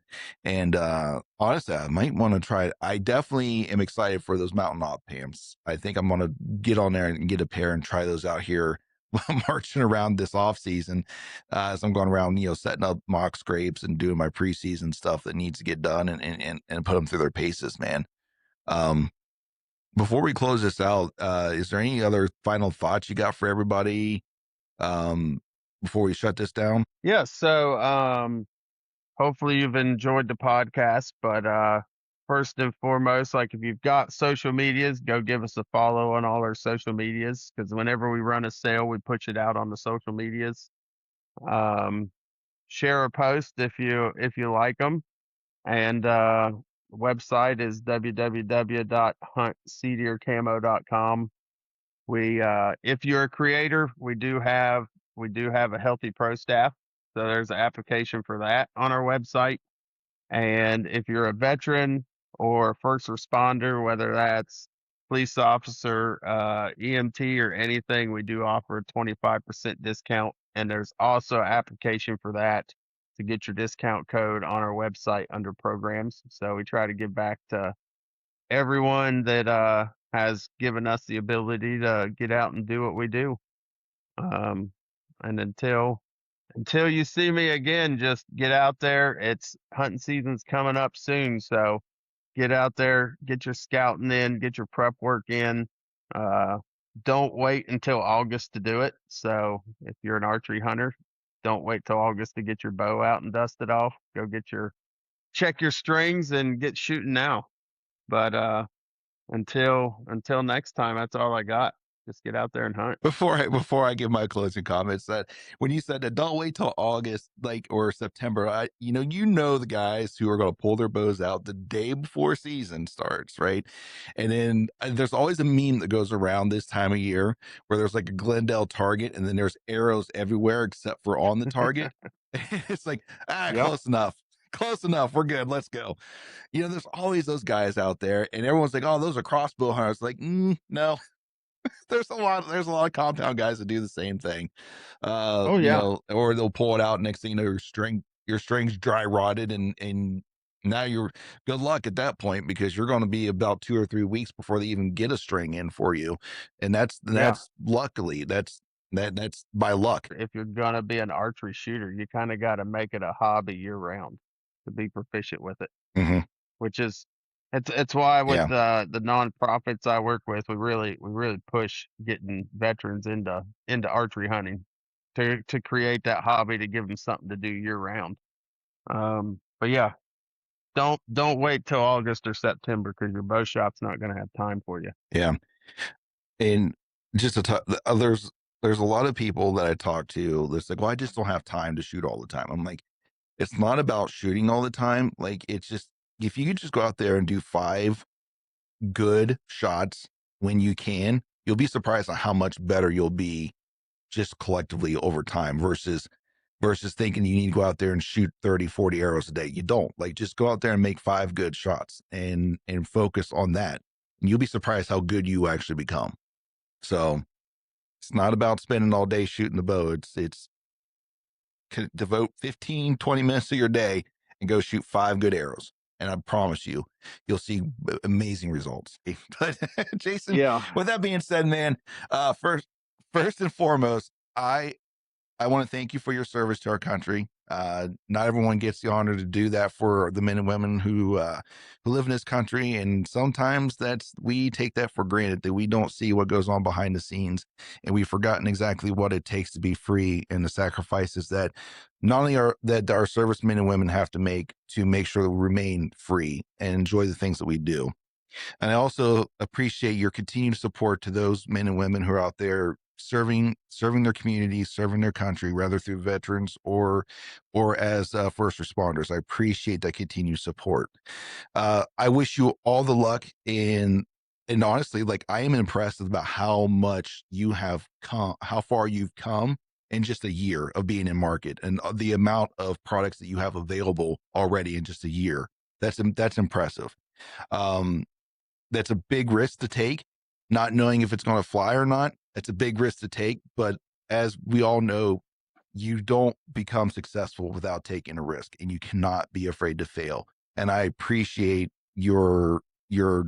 honestly, I might want to try it. I definitely am excited for those mountain op pants. I think I'm gonna get on there and get a pair and try those out here while marching around this off season, as I'm going around, setting up mock scrapes and doing my preseason stuff that needs to get done, and put them through their paces, man. Um, Before we close this out, is there any other final thoughts you got for everybody before we shut this down? Yeah. So, hopefully you've enjoyed the podcast, but first and foremost, like if you've got social medias, go give us a follow on all our social medias, because whenever we run a sale, we push it out on the social medias. Um, Share a post if you like them, and website is www.huntcedeercamo.com. We if you're a creator, we do have a healthy pro staff, so there's an application for that on our website. And if you're a veteran or first responder, whether that's police officer, EMT, or anything, we do offer a 25% discount. And there's also application for that to get your discount code on our website under programs. So we try to give back to everyone that has given us the ability to get out and do what we do. Um, and until you see me again, just get out there. It's hunting season's coming up soon, so get out there, get your scouting in, get your prep work in. Uh, don't wait until August to do it. So if you're an archery hunter, don't wait till August to get your bow out and dust it off. Go check your strings and get shooting now. But until next time, that's all I got. Just get out there and hunt. Before I give my closing comments, that when you said that don't wait till August, like, or September, you know the guys who are going to pull their bows out the day before season starts, right? And then there's always a meme that goes around this time of year where there's like a Glendale target and then there's arrows everywhere except for on the target. It's like, Yep. close enough, we're good, let's go. There's always those guys out there and everyone's like, oh, those are crossbow hunters. Like, no. There's a lot of compound guys that do the same thing. Oh yeah. Or they'll pull it out, next thing you know, your string's dry rotted, and now you're good luck at that point, because you're going to be about 2 or 3 weeks before they even get a string in for you. And Yeah. that's luckily that's by luck. If you're gonna be an archery shooter, you kind of got to make it a hobby year round to be proficient with it. Hmm. Which is it's why with Yeah. the nonprofits I work with, we really push getting veterans into archery hunting to create that hobby, to give them something to do year round. But yeah, don't wait till August or September, because your bow shop's not going to have time for you. Yeah. And just there's a lot of people that I talk to that's like, well, I just don't have time to shoot all the time. I'm like, it's not about shooting all the time. Like, it's just, if you could just go out there and do 5 good shots when you can, you'll be surprised at how much better you'll be just collectively over time, versus thinking you need to go out there and shoot 30, 40 arrows a day. You don't. Like, just go out there and make 5 good shots and focus on that. And you'll be surprised how good you actually become. So it's not about spending all day shooting the bow. It's devote 15, 20 minutes of your day and go shoot 5 good arrows. And I promise you'll see amazing results. But Jason, Yeah. with that being said, man, first and foremost, I want to thank you for your service to our country. Not everyone gets the honor to do that for the men and women who live in this country, and sometimes we take that for granted, that we don't see what goes on behind the scenes, and we've forgotten exactly what it takes to be free, and the sacrifices that not only that our servicemen and women have to make sure that we remain free and enjoy the things that we do. And I also appreciate your continued support to those men and women who are out there serving their communities, serving their country, whether through veterans or as first responders. I appreciate that continued support. I wish you all the luck and honestly, like, I am impressed about how much you have come, how far you've come in just a year of being in market, and the amount of products that you have available already in just a year. That's impressive. Um, that's a big risk to take, not knowing if it's going to fly or not. It's a big risk to take, but as we all know, you don't become successful without taking a risk, and you cannot be afraid to fail. And I appreciate your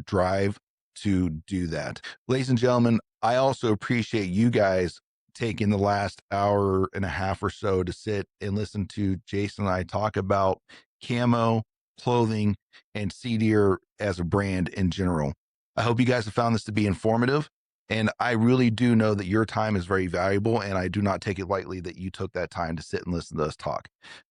drive to do that. Ladies and gentlemen, I also appreciate you guys taking the last hour and a half or so to sit and listen to Jason and I talk about camo, clothing, and Cedeer as a brand in general. I hope you guys have found this to be informative. And I really do know that your time is very valuable, and I do not take it lightly that you took that time to sit and listen to us talk.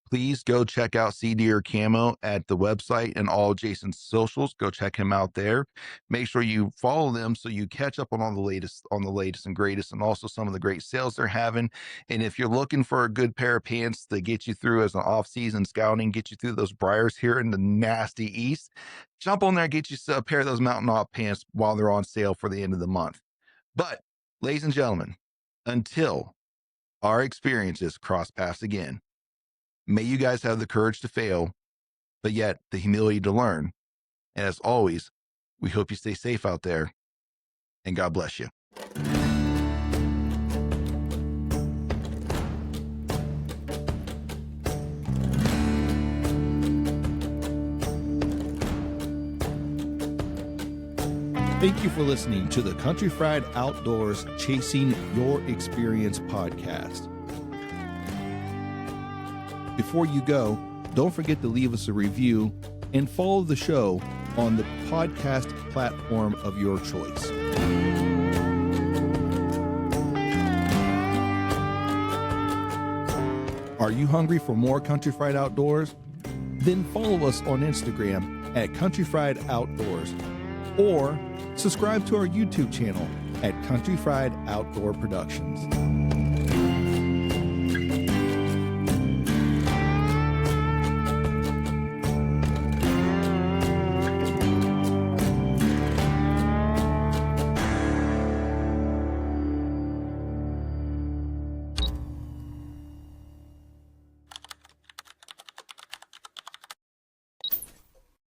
Please go check out Cedeer Camo at the website and all Jason's socials. Go check him out there. Make sure you follow them so you catch up on all the latest and greatest, and also some of the great sales they're having. And if you're looking for a good pair of pants to get you through as an off-season scouting, get you through those briars here in the nasty East, jump on there and get you a pair of those Mountain Off pants while they're on sale for the end of the month. But, ladies and gentlemen, until our experiences cross paths again, may you guys have the courage to fail, but yet the humility to learn. And as always, we hope you stay safe out there, and God bless you. Thank you for listening to the Country Fried Outdoors Chasing Your Experience podcast. Before you go, don't forget to leave us a review and follow the show on the podcast platform of your choice. Are you hungry for more Country Fried Outdoors? Then follow us on Instagram at Country Fried Outdoors, or subscribe to our YouTube channel at Country Fried Outdoor Productions.